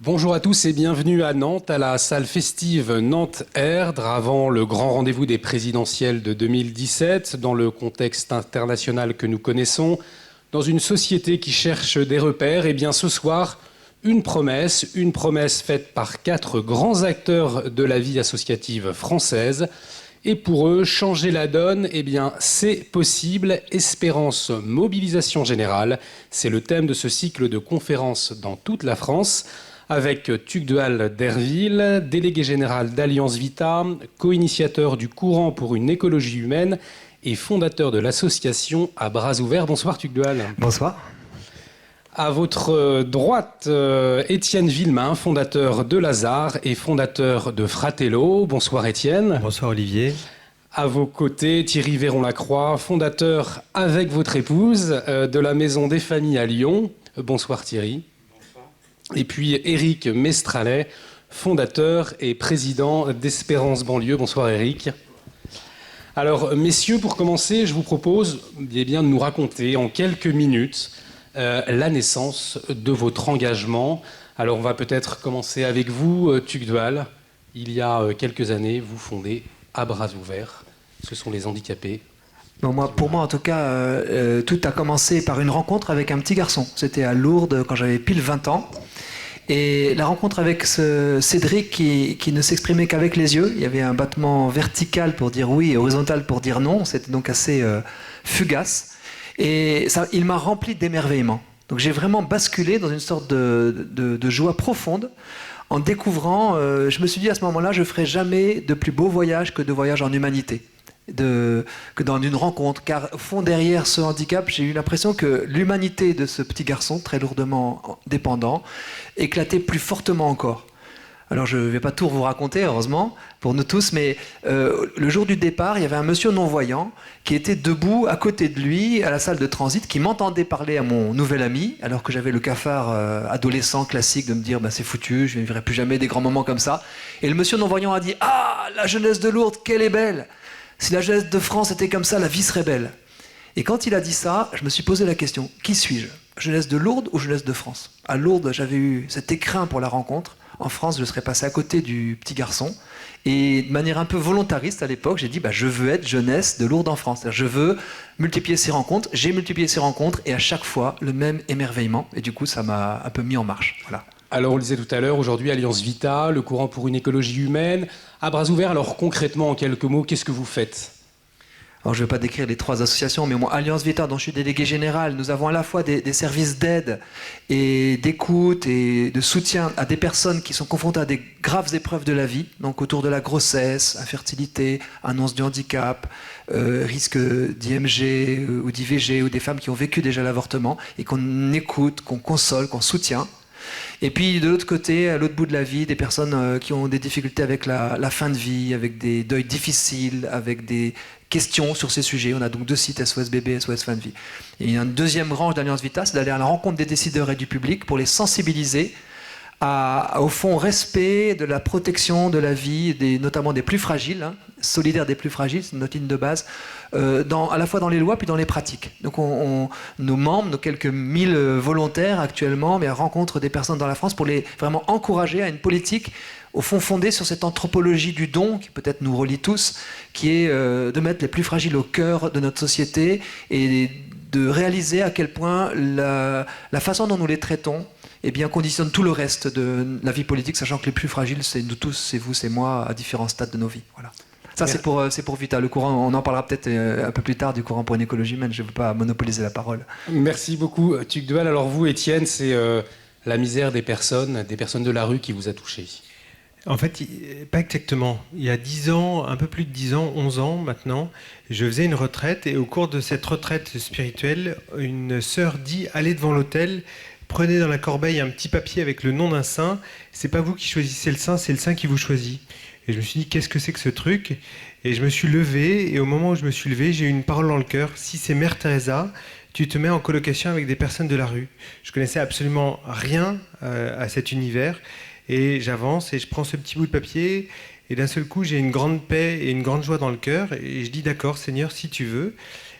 Bonjour à tous et bienvenue à Nantes, à la salle festive Nantes-Erdre, avant le grand rendez-vous des présidentielles de 2017, dans le contexte international que nous connaissons, dans une société qui cherche des repères. Et bien ce soir, une promesse faite par 4 grands acteurs de la vie associative française. Et pour eux, changer la donne, eh bien, c'est possible. Espérance, mobilisation générale, c'est le thème de ce cycle de conférences dans toute la France, avec Tugdual Derville, délégué général d'Alliance Vita, co-initiateur du courant pour une écologie humaine et fondateur de l'association À Bras Ouverts. Bonsoir Tugdual. Bonsoir. À votre droite, Étienne Villemain, fondateur de Lazare et fondateur de Fratello. Bonsoir Étienne. Bonsoir Olivier. À vos côtés, Thierry Véron-Lacroix, fondateur avec votre épouse de la Maison des Familles à Lyon. Bonsoir Thierry. Bonsoir. Et puis Éric Mestralet, fondateur et président d'Espérance Banlieue. Bonsoir Éric. Alors messieurs, pour commencer, je vous propose de nous raconter en quelques minutes la naissance de votre engagement. Alors on va peut-être commencer avec vous, Tugdual. Il y a quelques années, vous fondez À Bras Ouverts. Ce sont les handicapés. Bon, pour moi, en tout cas, tout a commencé par une rencontre avec un petit garçon. C'était à Lourdes quand j'avais pile 20 ans. Et la rencontre avec ce Cédric qui ne s'exprimait qu'avec les yeux. Il y avait un battement vertical pour dire oui et horizontal pour dire non. C'était donc assez fugace. Et ça, il m'a rempli d'émerveillement. Donc j'ai vraiment basculé dans une sorte de joie profonde en découvrant, je me suis dit à ce moment-là, je ne ferai jamais de plus beau voyage que de voyage en humanité, que dans une rencontre. Car au fond, derrière ce handicap, j'ai eu l'impression que l'humanité de ce petit garçon, très lourdement dépendant, éclatait plus fortement encore. Alors je ne vais pas tout vous raconter, heureusement, pour nous tous, mais le jour du départ, il y avait un monsieur non-voyant qui était debout à côté de lui, à la salle de transit, qui m'entendait parler à mon nouvel ami, alors que j'avais le cafard adolescent classique de me dire c'est foutu, je ne vivrai plus jamais des grands moments comme ça. Et le monsieur non-voyant a dit « Ah, la jeunesse de Lourdes, qu'elle est belle! Si la jeunesse de France était comme ça, la vie serait belle. » Et quand il a dit ça, je me suis posé la question, qui suis-je? Jeunesse de Lourdes ou jeunesse de France? À Lourdes, j'avais eu cet écrin pour la rencontre. En France, je serais passé à côté du petit garçon. Et de manière un peu volontariste à l'époque, j'ai dit je veux être jeunesse de Lourdes en France. Je veux multiplier ces rencontres. J'ai multiplié ces rencontres et à chaque fois, le même émerveillement. Et du coup, ça m'a un peu mis en marche. Voilà. Alors, on le disait tout à l'heure, aujourd'hui, Alliance Vita, le courant pour une écologie humaine. À Bras Ouverts, alors concrètement, en quelques mots, qu'est-ce que vous faites ? Alors, je ne vais pas décrire les 3 associations, mais moi, Alliance Vita, dont je suis délégué général, nous avons à la fois des services d'aide et d'écoute et de soutien à des personnes qui sont confrontées à des graves épreuves de la vie, donc autour de la grossesse, infertilité, annonce du handicap, risque d'IMG ou d'IVG, ou des femmes qui ont vécu déjà l'avortement, et qu'on écoute, qu'on console, qu'on soutient. Et puis de l'autre côté, à l'autre bout de la vie, des personnes qui ont des difficultés avec la fin de vie, avec des deuils difficiles, avec des questions sur ces sujets. On a donc 2 sites, SOS Bébé, SOS Fin de Vie. Et une deuxième branche d'Alliance Vita, c'est d'aller à la rencontre des décideurs et du public pour les sensibiliser au fond respect de la protection de la vie, notamment des plus fragiles, solidaire des plus fragiles, c'est notre ligne de base, à la fois dans les lois puis dans les pratiques. Donc nos membres, nos quelques 1000 volontaires actuellement, rencontrent des personnes dans la France pour les vraiment encourager à une politique au fond fondée sur cette anthropologie du don, qui peut-être nous relie tous, qui est de mettre les plus fragiles au cœur de notre société et de réaliser à quel point la façon dont nous les traitons conditionne tout le reste de la vie politique, sachant que les plus fragiles, c'est nous tous, c'est vous, c'est moi, à différents stades de nos vies. Voilà. Ça, c'est pour Vita. Le courant, on en parlera peut-être un peu plus tard du courant pour une écologie humaine. Je ne veux pas monopoliser la parole. Merci beaucoup, Tugdual. Alors vous, Étienne, c'est la misère des personnes de la rue qui vous a touché. En fait, pas exactement. Il y a 10 ans, un peu plus de 10 ans, 11 ans maintenant, je faisais une retraite et au cours de cette retraite spirituelle, une sœur dit « Allez devant l'autel ». Prenez dans la corbeille un petit papier avec le nom d'un saint. C'est pas vous qui choisissez le saint, c'est le saint qui vous choisit. Et je me suis dit, qu'est-ce que c'est que ce truc? Et je me suis levé, et au moment où je me suis levé, j'ai eu une parole dans le cœur. Si c'est Mère Teresa, tu te mets en colocation avec des personnes de la rue. Je connaissais absolument rien à cet univers. Et j'avance, et je prends ce petit bout de papier, et d'un seul coup, j'ai une grande paix et une grande joie dans le cœur. Et je dis, d'accord, Seigneur, si tu veux.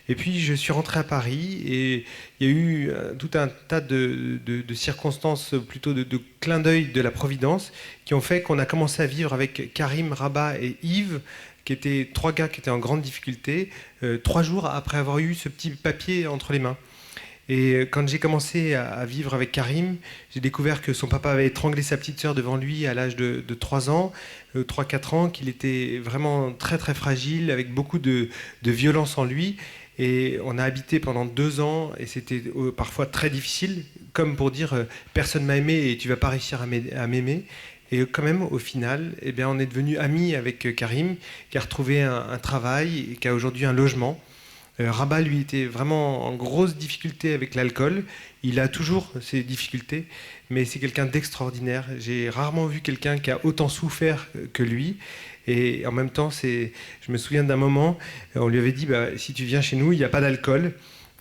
Et puis je suis rentré à Paris et il y a eu tout un tas de circonstances, plutôt de clins d'œil de la Providence, qui ont fait qu'on a commencé à vivre avec Karim, Rabat et Yves, qui étaient 3 gars qui étaient en grande difficulté, 3 jours après avoir eu ce petit papier entre les mains. Et quand j'ai commencé à vivre avec Karim, j'ai découvert que son papa avait étranglé sa petite sœur devant lui à l'âge de 3 ans, 3-4 ans, qu'il était vraiment très très fragile, avec beaucoup de violence en lui. Et on a habité pendant 2 ans, et c'était parfois très difficile, comme pour dire personne m'a aimé et tu vas pas réussir à m'aimer. Et quand même, au final, eh bien, on est devenu amis avec Karim, qui a retrouvé un travail et qui a aujourd'hui un logement. Rabat, lui, était vraiment en grosse difficulté avec l'alcool. Il a toujours ses difficultés, mais c'est quelqu'un d'extraordinaire. J'ai rarement vu quelqu'un qui a autant souffert que lui. Et en même temps, je me souviens d'un moment, on lui avait dit, si tu viens chez nous, il n'y a pas d'alcool.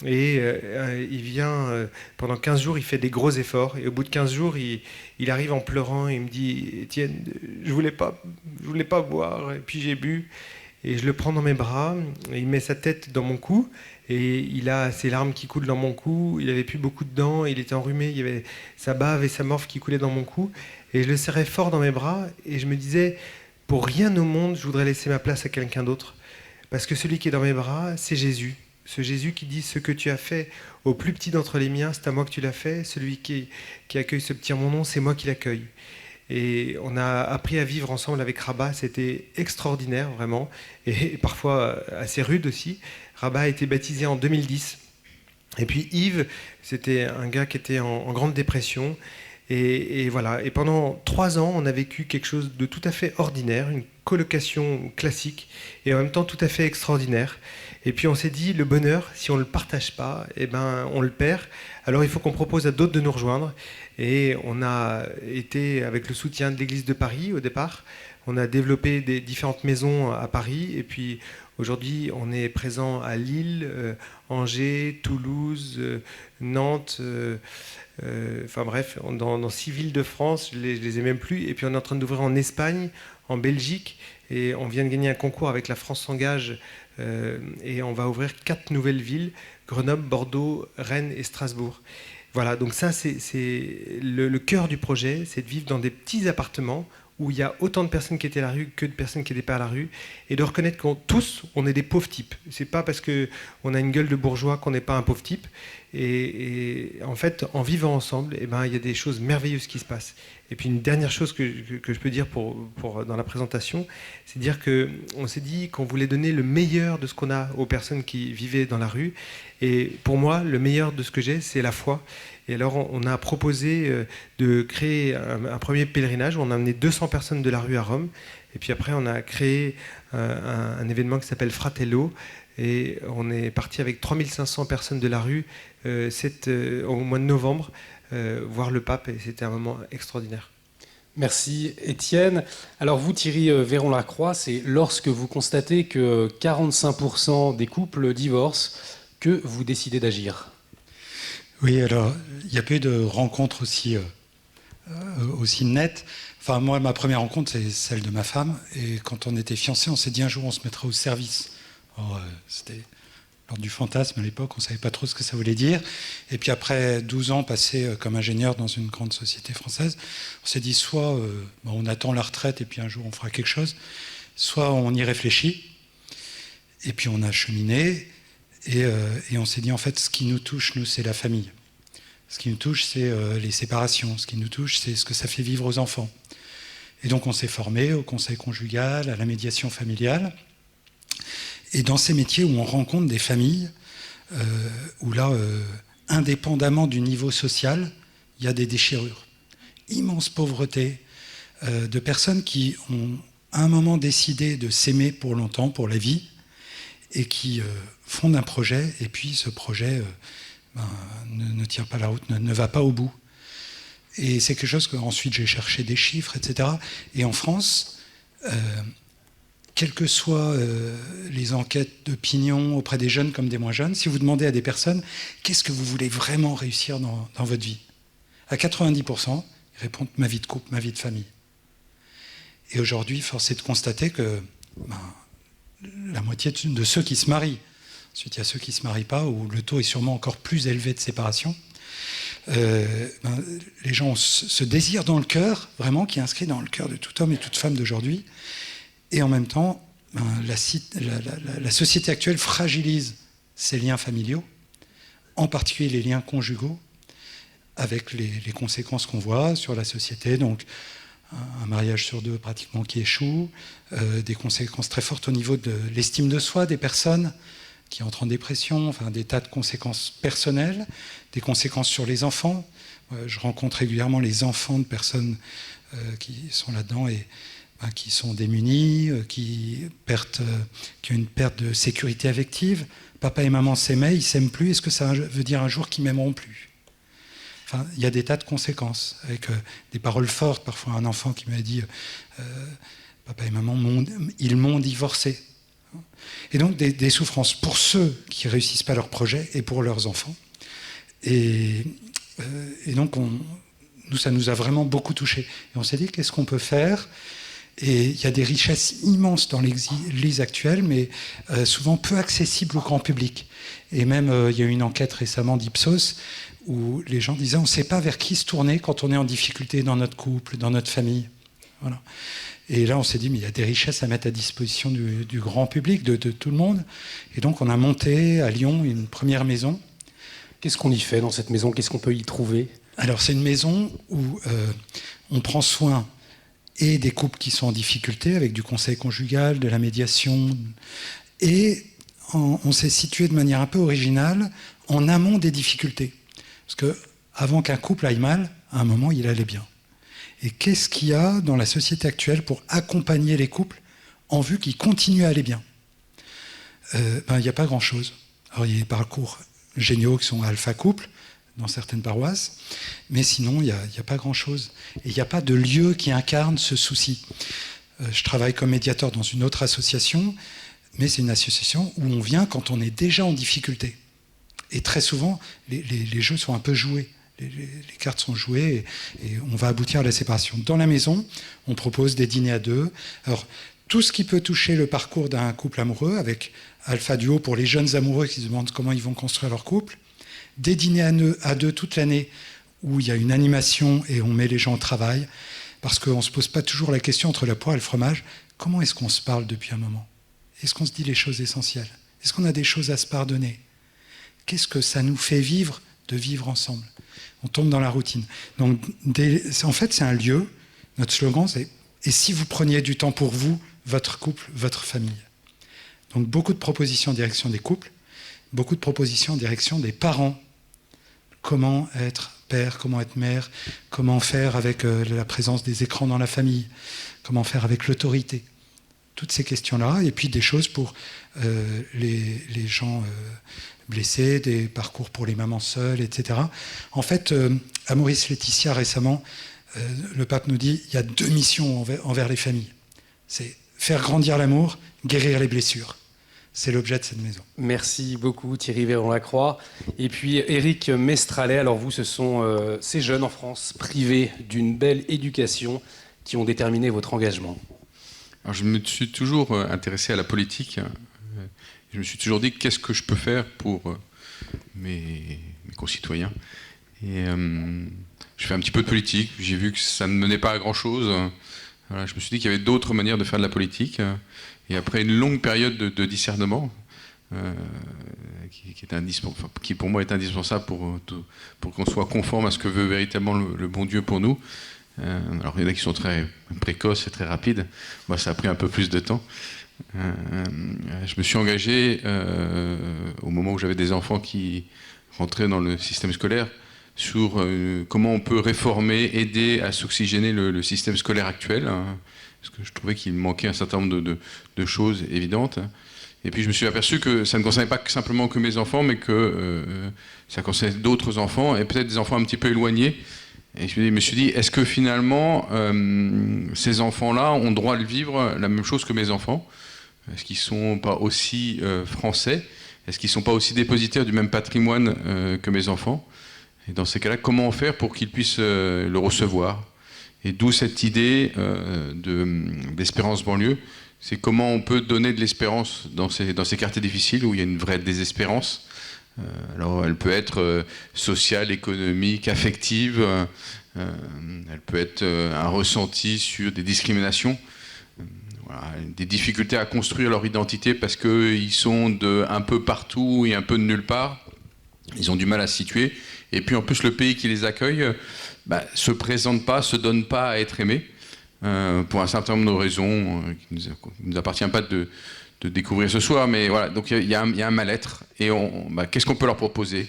Et il vient, pendant 15 jours, il fait des gros efforts. Et au bout de 15 jours, il arrive en pleurant et il me dit, Étienne, je voulais pas boire. Et puis j'ai bu. Et je le prends dans mes bras, et il met sa tête dans mon cou, et il a ses larmes qui coulent dans mon cou, il avait plus beaucoup de dents, il était enrhumé, il y avait sa bave et sa morphe qui coulaient dans mon cou, et je le serrais fort dans mes bras, et je me disais, pour rien au monde, je voudrais laisser ma place à quelqu'un d'autre, parce que celui qui est dans mes bras, c'est Jésus. Ce Jésus qui dit, ce que tu as fait au plus petit d'entre les miens, c'est à moi que tu l'as fait, celui qui accueille ce petit en mon nom, c'est moi qui l'accueille. Et on a appris à vivre ensemble avec Rabat, c'était extraordinaire vraiment, et parfois assez rude aussi. Rabat a été baptisé en 2010. Et puis Yves, c'était un gars qui était en grande dépression. Et voilà. Et pendant 3 ans, on a vécu quelque chose de tout à fait ordinaire, une colocation classique, et en même temps tout à fait extraordinaire. Et puis on s'est dit, le bonheur, si on ne le partage pas, eh ben, on le perd. Alors il faut qu'on propose à d'autres de nous rejoindre. Et on a été, avec le soutien de l'Église de Paris au départ, on a développé des différentes maisons à Paris. Et puis aujourd'hui, on est présent à Lille, Angers, Toulouse, Nantes, enfin bref, dans 6 villes de France, je les ai même plus. Et puis on est en train d'ouvrir en Espagne, en Belgique. Et on vient de gagner un concours avec La France s'engage. Et on va ouvrir 4 nouvelles villes, Grenoble, Bordeaux, Rennes et Strasbourg. Voilà, donc ça c'est le cœur du projet, c'est de vivre dans des petits appartements où il y a autant de personnes qui étaient à la rue que de personnes qui n'étaient pas à la rue, et de reconnaître qu'on tous, on est des pauvres types. C'est pas parce qu'on a une gueule de bourgeois qu'on n'est pas un pauvre type. Et en fait, en vivant ensemble, eh ben, il y a des choses merveilleuses qui se passent. Et puis une dernière chose que je peux dire dans la présentation, c'est dire qu'on s'est dit qu'on voulait donner le meilleur de ce qu'on a aux personnes qui vivaient dans la rue. Et pour moi, le meilleur de ce que j'ai, c'est la foi. Et alors, on a proposé de créer un premier pèlerinage où on a amené 200 personnes de la rue à Rome. Et puis après, on a créé un événement qui s'appelle Fratello. Et on est parti avec 3500 personnes de la rue au mois de novembre voir le pape. Et c'était un moment extraordinaire. Merci Étienne. Alors vous, Thierry Véron-Lacroix, c'est lorsque vous constatez que 45% des couples divorcent que vous décidez d'agir. Oui, alors il n'y a pas eu de rencontre aussi nette. Enfin, moi, ma première rencontre, c'est celle de ma femme. Et quand on était fiancés, on s'est dit un jour, on se mettra au service. Alors, c'était l'ordre du fantasme à l'époque, on ne savait pas trop ce que ça voulait dire. Et puis après 12 ans passés comme ingénieur dans une grande société française, on s'est dit soit on attend la retraite et puis un jour on fera quelque chose, soit on y réfléchit. Et puis on a cheminé. Et on s'est dit, en fait, ce qui nous touche, nous, c'est la famille. Ce qui nous touche, c'est les séparations. Ce qui nous touche, c'est ce que ça fait vivre aux enfants. Et donc, on s'est formé au conseil conjugal, à la médiation familiale. Et dans ces métiers où on rencontre des familles, où là, indépendamment du niveau social, il y a des déchirures. Immense pauvreté de personnes qui ont, à un moment, décidé de s'aimer pour longtemps, pour la vie, et qui fondent un projet, et puis ce projet ne tient pas la route, ne va pas au bout. Et c'est quelque chose que ensuite j'ai cherché des chiffres, etc. Et en France, quelles que soient les enquêtes d'opinion auprès des jeunes comme des moins jeunes, si vous demandez à des personnes qu'est-ce que vous voulez vraiment réussir dans votre vie, à 90%, ils répondent ma vie de couple, ma vie de famille. Et aujourd'hui, force est de constater que la moitié de ceux qui se marient Ensuite, il y a ceux qui ne se marient pas, où le taux est sûrement encore plus élevé de séparation. Les gens ont ce désir dans le cœur, vraiment, qui est inscrit dans le cœur de tout homme et toute femme d'aujourd'hui. Et en même temps, la société actuelle fragilise ces liens familiaux, en particulier les liens conjugaux, avec les conséquences qu'on voit sur la société. Donc, un mariage sur 2 pratiquement qui échoue, des conséquences très fortes au niveau de l'estime de soi des personnes qui entrent en dépression, enfin des tas de conséquences personnelles, des conséquences sur les enfants. Je rencontre régulièrement les enfants de personnes qui sont là-dedans et qui sont démunis, qui ont une perte de sécurité affective. Papa et maman s'aimaient, ils ne s'aiment plus. Est-ce que ça veut dire un jour qu'ils ne m'aimeront plus ? Enfin, il y a des tas de conséquences, avec des paroles fortes. Parfois, un enfant qui m'a dit papa et maman, ils m'ont divorcé. Et donc, des souffrances pour ceux qui ne réussissent pas leur projet et pour leurs enfants. Et donc, nous, ça nous a vraiment beaucoup touchés. Et on s'est dit, qu'est-ce qu'on peut faire ? Et il y a des richesses immenses dans l'Église actuelle, mais souvent peu accessibles au grand public. Et même, il y a eu une enquête récemment d'Ipsos, où les gens disaient on ne sait pas vers qui se tourner quand on est en difficulté dans notre couple, dans notre famille. Voilà. Et là, on s'est dit mais il y a des richesses à mettre à disposition du grand public, de tout le monde. Et donc, on a monté à Lyon une première maison. Qu'est-ce qu'on y fait dans cette maison ? Qu'est-ce qu'on peut y trouver ? Alors, c'est une maison où on prend soin et des couples qui sont en difficulté, avec du conseil conjugal, de la médiation. Et on s'est situé de manière un peu originale en amont des difficultés. Parce qu'avant qu'un couple aille mal, à un moment, il allait bien. Et qu'est-ce qu'il y a dans la société actuelle pour accompagner les couples en vue qu'ils continuent à aller bien ? Il n'y a pas grand-chose. Alors, il y a des parcours géniaux qui sont alpha couple dans certaines paroisses, mais sinon, il n'y a pas grand-chose. Et il n'y a pas de lieu qui incarne ce souci. Je travaille comme médiateur dans une autre association, mais c'est une association où on vient quand on est déjà en difficulté. Et très souvent, les jeux sont un peu joués. Les cartes sont jouées et on va aboutir à la séparation. Dans la maison, on propose des dîners à 2. Alors, tout ce qui peut toucher le parcours d'un couple amoureux, avec Alpha Duo pour les jeunes amoureux qui se demandent comment ils vont construire leur couple. Des dîners à 2 toute l'année où il y a une animation et on met les gens au travail. Parce qu'on ne se pose pas toujours la question entre la poire et le fromage. Comment est-ce qu'on se parle depuis un moment ? Est-ce qu'on se dit les choses essentielles ? Est-ce qu'on a des choses à se pardonner ? Qu'est-ce que ça nous fait vivre de vivre ensemble ? On tombe dans la routine. Donc, en fait, c'est un lieu. Notre slogan, c'est « Et si vous preniez du temps pour vous, votre couple, votre famille ?» Donc, beaucoup de propositions en direction des couples, beaucoup de propositions en direction des parents. Comment être père, comment être mère, comment faire avec la présence des écrans dans la famille, comment faire avec l'autorité. Toutes ces questions-là, et puis des choses pour les gens blessés, des parcours pour les mamans seules, etc. En fait, à Maurice Laetitia, récemment, le pape nous dit il y a 2 missions envers les familles. C'est faire grandir l'amour, guérir les blessures. C'est l'objet de cette maison. Merci beaucoup Thierry Véron-Lacroix. Et puis Éric Mestralet, alors vous, ce sont ces jeunes en France privés d'une belle éducation qui ont déterminé votre engagement. Alors, je me suis toujours intéressé à la politique. Je me suis toujours dit qu'est-ce que je peux faire pour mes concitoyens. Et je fais un petit peu de politique. J'ai vu que ça ne menait pas à grand-chose. Voilà, je me suis dit qu'il y avait d'autres manières de faire de la politique. Et après une longue période de discernement, qui pour moi est indispensable pour qu'on soit conforme à ce que veut véritablement le bon Dieu pour nous. Alors il y en a qui sont très précoces et très rapides. Moi, ça a pris un peu plus de temps. Je me suis engagé au moment où j'avais des enfants qui rentraient dans le système scolaire sur comment on peut réformer, aider à s'oxygéner le système scolaire actuel, parce que je trouvais qu'il manquait un certain nombre de choses évidentes. Et puis je me suis aperçu que ça ne concernait pas simplement que mes enfants, mais que ça concernait d'autres enfants, et peut-être des enfants un petit peu éloignés. Et je me suis dit, est-ce que finalement, ces enfants-là ont droit de vivre la même chose que mes enfants ? Est-ce qu'ils ne sont pas aussi français ? Est-ce qu'ils ne sont pas aussi dépositaires du même patrimoine que mes enfants ? Et dans ces cas-là, comment faire pour qu'ils puissent le recevoir ? Et d'où cette idée d'Espérance banlieue, c'est comment on peut donner de l'espérance dans ces quartiers difficiles où il y a une vraie désespérance. Alors elle peut être sociale, économique, affective, elle peut être un ressenti sur des discriminations, voilà, des difficultés à construire leur identité parce qu'ils sont un peu partout et un peu de nulle part. Ils ont du mal à se situer. Et puis en plus, le pays qui les accueille se présente pas, se donne pas à être aimé, pour un certain nombre de raisons qui ne nous appartient pas de découvrir ce soir. Mais voilà, donc il y a un mal-être. Et qu'est-ce qu'on peut leur proposer?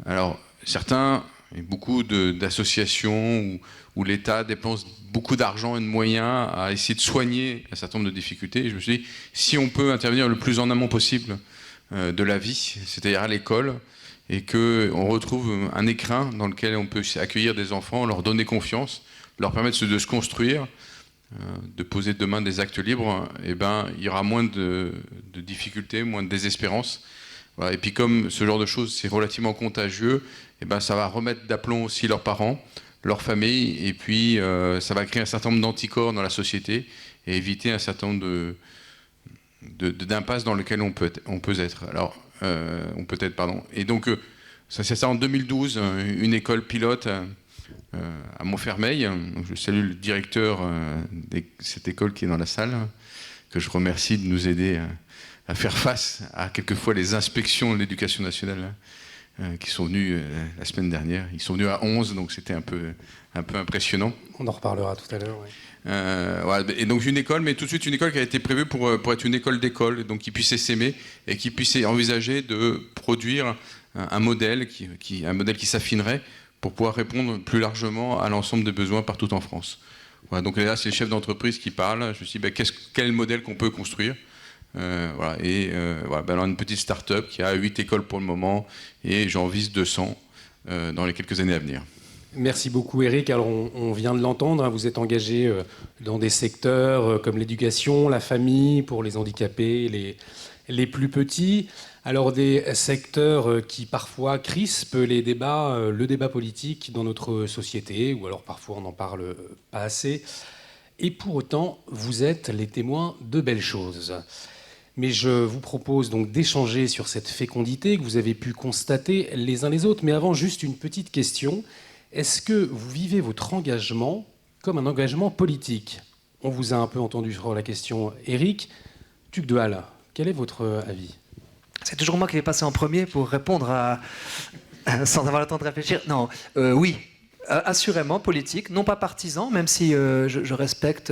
Alors, certains, et beaucoup d'associations où l'État dépense beaucoup d'argent et de moyens à essayer de soigner un certain nombre de difficultés. Et je me suis dit, si on peut intervenir le plus en amont possible de la vie, c'est-à-dire à l'école, et qu'on retrouve un écrin dans lequel on peut accueillir des enfants, leur donner confiance, leur permettre de se construire, de poser demain des actes libres, il y aura moins de difficultés, moins de désespérance. Voilà. Et puis comme ce genre de choses, c'est relativement contagieux, ça va remettre d'aplomb aussi leurs parents, leurs familles, et puis ça va créer un certain nombre d'anticorps dans la société et éviter un certain nombre d'impasses dans lesquelles on peut être. Alors, Et donc, ça c'est ça en 2012, une école pilote à Montfermeil. Donc, je salue le directeur de cette école qui est dans la salle, que je remercie de nous aider à faire face à quelquefois les inspections de l'éducation nationale qui sont venues la semaine dernière. Ils sont venus à 11, donc c'était un peu impressionnant. On en reparlera tout à l'heure, oui. Voilà. Et donc une école, mais tout de suite une école qui a été prévue pour être une école d'école, donc qui puisse s'aimer et qui puisse envisager de produire un modèle qui s'affinerait pour pouvoir répondre plus largement à l'ensemble des besoins partout en France. Voilà, donc là, c'est les chefs d'entreprise qui parlent. Je me suis dit, quel est le modèle qu'on peut construire? Voilà, et voilà, on a une petite start-up qui a 8 écoles pour le moment, et j'en vise 200 dans les quelques années à venir. Merci beaucoup Eric. Alors on vient de l'entendre, vous êtes engagé dans des secteurs comme l'éducation, la famille, pour les handicapés, les plus petits. Alors des secteurs qui parfois crispent le débat politique dans notre société, ou alors parfois on n'en parle pas assez. Et pour autant, vous êtes les témoins de belles choses. Mais je vous propose donc d'échanger sur cette fécondité que vous avez pu constater les uns les autres. Mais avant, juste une petite question. Est-ce que vous vivez votre engagement comme un engagement politique? On vous a un peu entendu sur la question. Éric Tugdual, quel est votre avis? C'est toujours moi qui vais passer en premier pour répondre sans avoir le temps de réfléchir. Non, oui. Assurément politique, non pas partisan, même si je respecte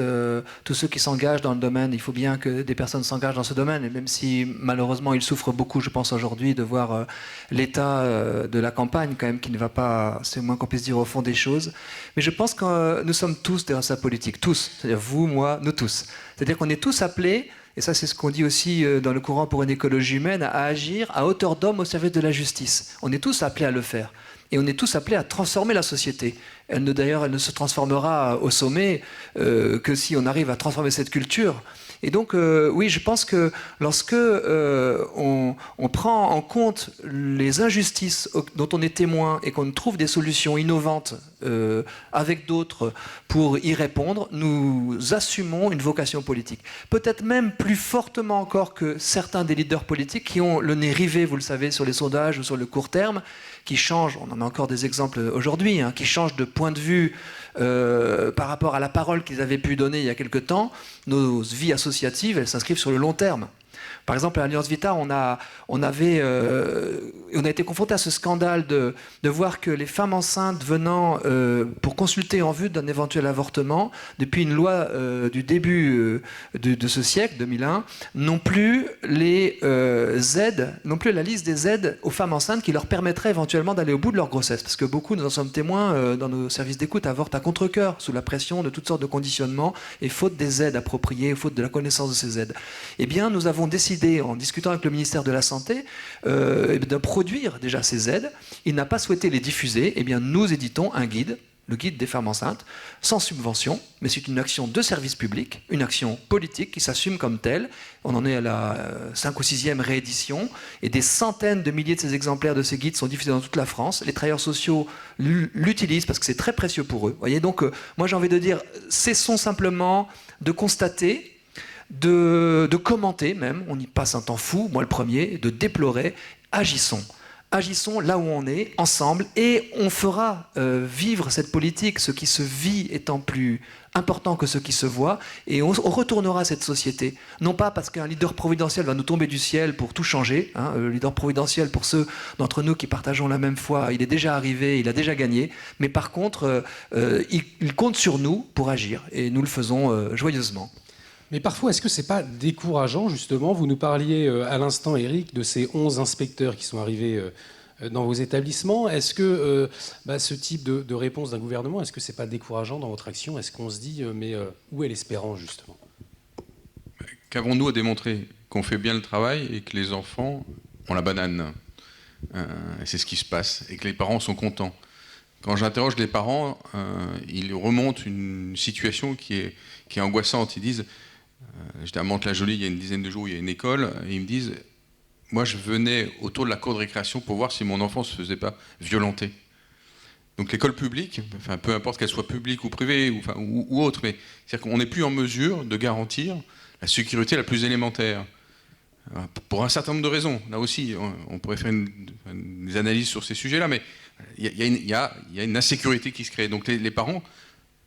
tous ceux qui s'engagent dans le domaine. Il faut bien que des personnes s'engagent dans ce domaine, et même si malheureusement ils souffrent beaucoup, je pense aujourd'hui, de voir l'état de la campagne quand même qui ne va pas, c'est le moins qu'on puisse dire, au fond des choses. Mais je pense que nous sommes tous des responsables politiques, tous, c'est-à-dire vous, moi, nous tous. C'est-à-dire qu'on est tous appelés, et ça c'est ce qu'on dit aussi dans le courant pour une écologie humaine, à agir à hauteur d'homme au service de la justice. On est tous appelés à le faire. Et on est tous appelés à transformer la société. D'ailleurs, elle ne se transformera au sommet que si on arrive à transformer cette culture. Et donc, oui, je pense que lorsque on prend en compte les injustices dont on est témoin et qu'on trouve des solutions innovantes avec d'autres pour y répondre, nous assumons une vocation politique. Peut-être même plus fortement encore que certains des leaders politiques qui ont le nez rivé, vous le savez, sur les sondages ou sur le court terme, qui changent, on en a encore des exemples aujourd'hui, qui changent de point de vue par rapport à la parole qu'ils avaient pu donner il y a quelque temps. Nos vies associatives, elles s'inscrivent sur le long terme. Par exemple, à l'Alliance Vita, on a été confronté à ce scandale de voir que les femmes enceintes venant pour consulter en vue d'un éventuel avortement, depuis une loi du début de ce siècle, 2001, n'ont plus les aides, non plus la liste des aides aux femmes enceintes qui leur permettraient éventuellement d'aller au bout de leur grossesse. Parce que beaucoup, nous en sommes témoins dans nos services d'écoute, avortent à contre-cœur, sous la pression de toutes sortes de conditionnements, et faute des aides appropriées, faute de la connaissance de ces aides. Eh bien, nous avons décidé, en discutant avec le ministère de la Santé, de produire déjà ces aides. Il n'a pas souhaité les diffuser. Eh bien, nous éditons un guide, le guide des femmes enceintes, sans subvention, mais c'est une action de service public, une action politique qui s'assume comme telle. On en est à la 5 ou 6e réédition, et des centaines de milliers de ces exemplaires de ces guides sont diffusés dans toute la France. Les travailleurs sociaux l'utilisent parce que c'est très précieux pour eux. Voyez, donc, moi j'ai envie de dire, cessons simplement de constater. de commenter même, on y passe un temps fou, moi le premier, de déplorer, agissons. Agissons là où on est, ensemble, et on fera vivre cette politique, ce qui se vit étant plus important que ce qui se voit, et on retournera cette société. Non pas parce qu'un leader providentiel va nous tomber du ciel pour tout changer, hein, le leader providentiel, pour ceux d'entre nous qui partageons la même foi, il est déjà arrivé, il a déjà gagné, mais par contre, il compte sur nous pour agir, et nous le faisons joyeusement. Mais parfois, est-ce que c'est pas décourageant, justement? Vous nous parliez à l'instant, Éric, de ces 11 inspecteurs qui sont arrivés dans vos établissements. Est-ce que ce type de réponse d'un gouvernement, est-ce que c'est pas décourageant dans votre action? Est-ce qu'on se dit, où est l'espérance, justement? Qu'avons-nous à démontrer? Qu'on fait bien le travail et que les enfants ont la banane. C'est ce qui se passe. Et que les parents sont contents. Quand j'interroge les parents, ils remontent une situation qui est angoissante. Ils disent... J'étais à Mantes-la-Jolie il y a une dizaine de jours, il y a une école, et ils me disent, moi je venais autour de la cour de récréation pour voir si mon enfant ne se faisait pas violenter. Donc l'école publique, enfin, peu importe qu'elle soit publique ou privée ou autre, mais c'est-à-dire qu'on n'est plus en mesure de garantir la sécurité la plus élémentaire. Pour un certain nombre de raisons. Là aussi, on pourrait faire des analyses sur ces sujets-là, mais il y a une insécurité qui se crée. Donc les parents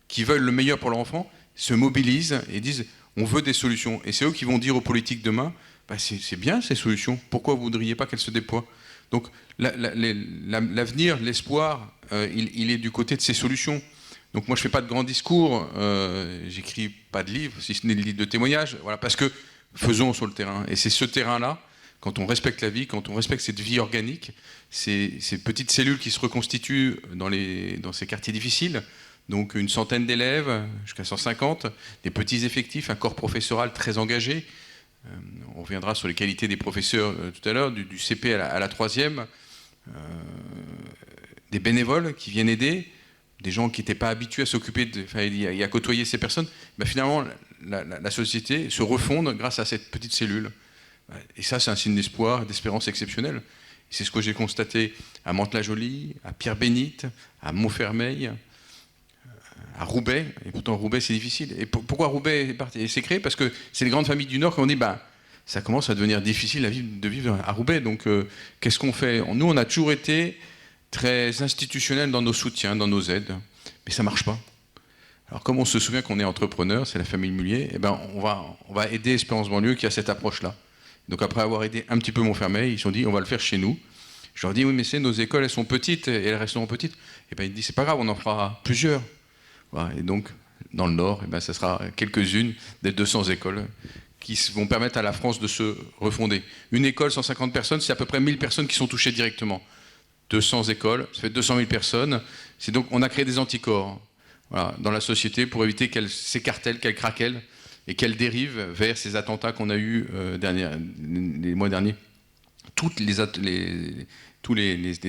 qui veulent le meilleur pour leur enfant se mobilisent et disent on veut des solutions. Et c'est eux qui vont dire aux politiques demain c'est bien ces solutions, pourquoi vous ne voudriez pas qu'elles se déploient? Donc l'avenir, l'espoir, il est du côté de ces solutions. Donc moi je ne fais pas de grands discours, j'écris pas de livres, si ce n'est des livres de témoignages, voilà, parce que faisons sur le terrain. Et c'est ce terrain-là, quand on respecte la vie, quand on respecte cette vie organique, ces petites cellules qui se reconstituent dans ces quartiers difficiles, donc une centaine d'élèves, jusqu'à 150, des petits effectifs, un corps professoral très engagé. On reviendra sur les qualités des professeurs tout à l'heure, du CP à la 3e, des bénévoles qui viennent aider, des gens qui n'étaient pas habitués à s'occuper et à côtoyer ces personnes. Finalement, la société se refonde grâce à cette petite cellule. Et ça, c'est un signe d'espoir, d'espérance exceptionnelle. C'est ce que j'ai constaté à Mantes-la-Jolie, à Pierre-Bénite, à Montfermeil, à Roubaix, et pourtant Roubaix c'est difficile. Et pourquoi Roubaix s'est créé? Parce que c'est les grandes familles du Nord qui ont dit ça commence à devenir difficile de vivre à Roubaix, donc qu'est-ce qu'on fait? Nous on a toujours été très institutionnels dans nos soutiens, dans nos aides, mais ça ne marche pas. Alors comme on se souvient qu'on est entrepreneur, c'est la famille Mullier, on va aider Espérance Banlieue qui a cette approche-là. Donc après avoir aidé un petit peu Montfermeil, ils se sont dit on va le faire chez nous. Je leur dis oui mais nos écoles elles sont petites et elles resteront petites. Et ils disent c'est pas grave, on en fera plusieurs. Voilà, et donc, dans le Nord, ça sera quelques-unes des 200 écoles qui vont permettre à la France de se refonder. Une école, 150 personnes, c'est à peu près 1000 personnes qui sont touchées directement. 200 écoles, ça fait 200 000 personnes. C'est donc, on a créé des anticorps dans la société pour éviter qu'elle s'écartèle, qu'elle craquelle et qu'elle dérive vers ces attentats qu'on a eus les mois derniers. Tous les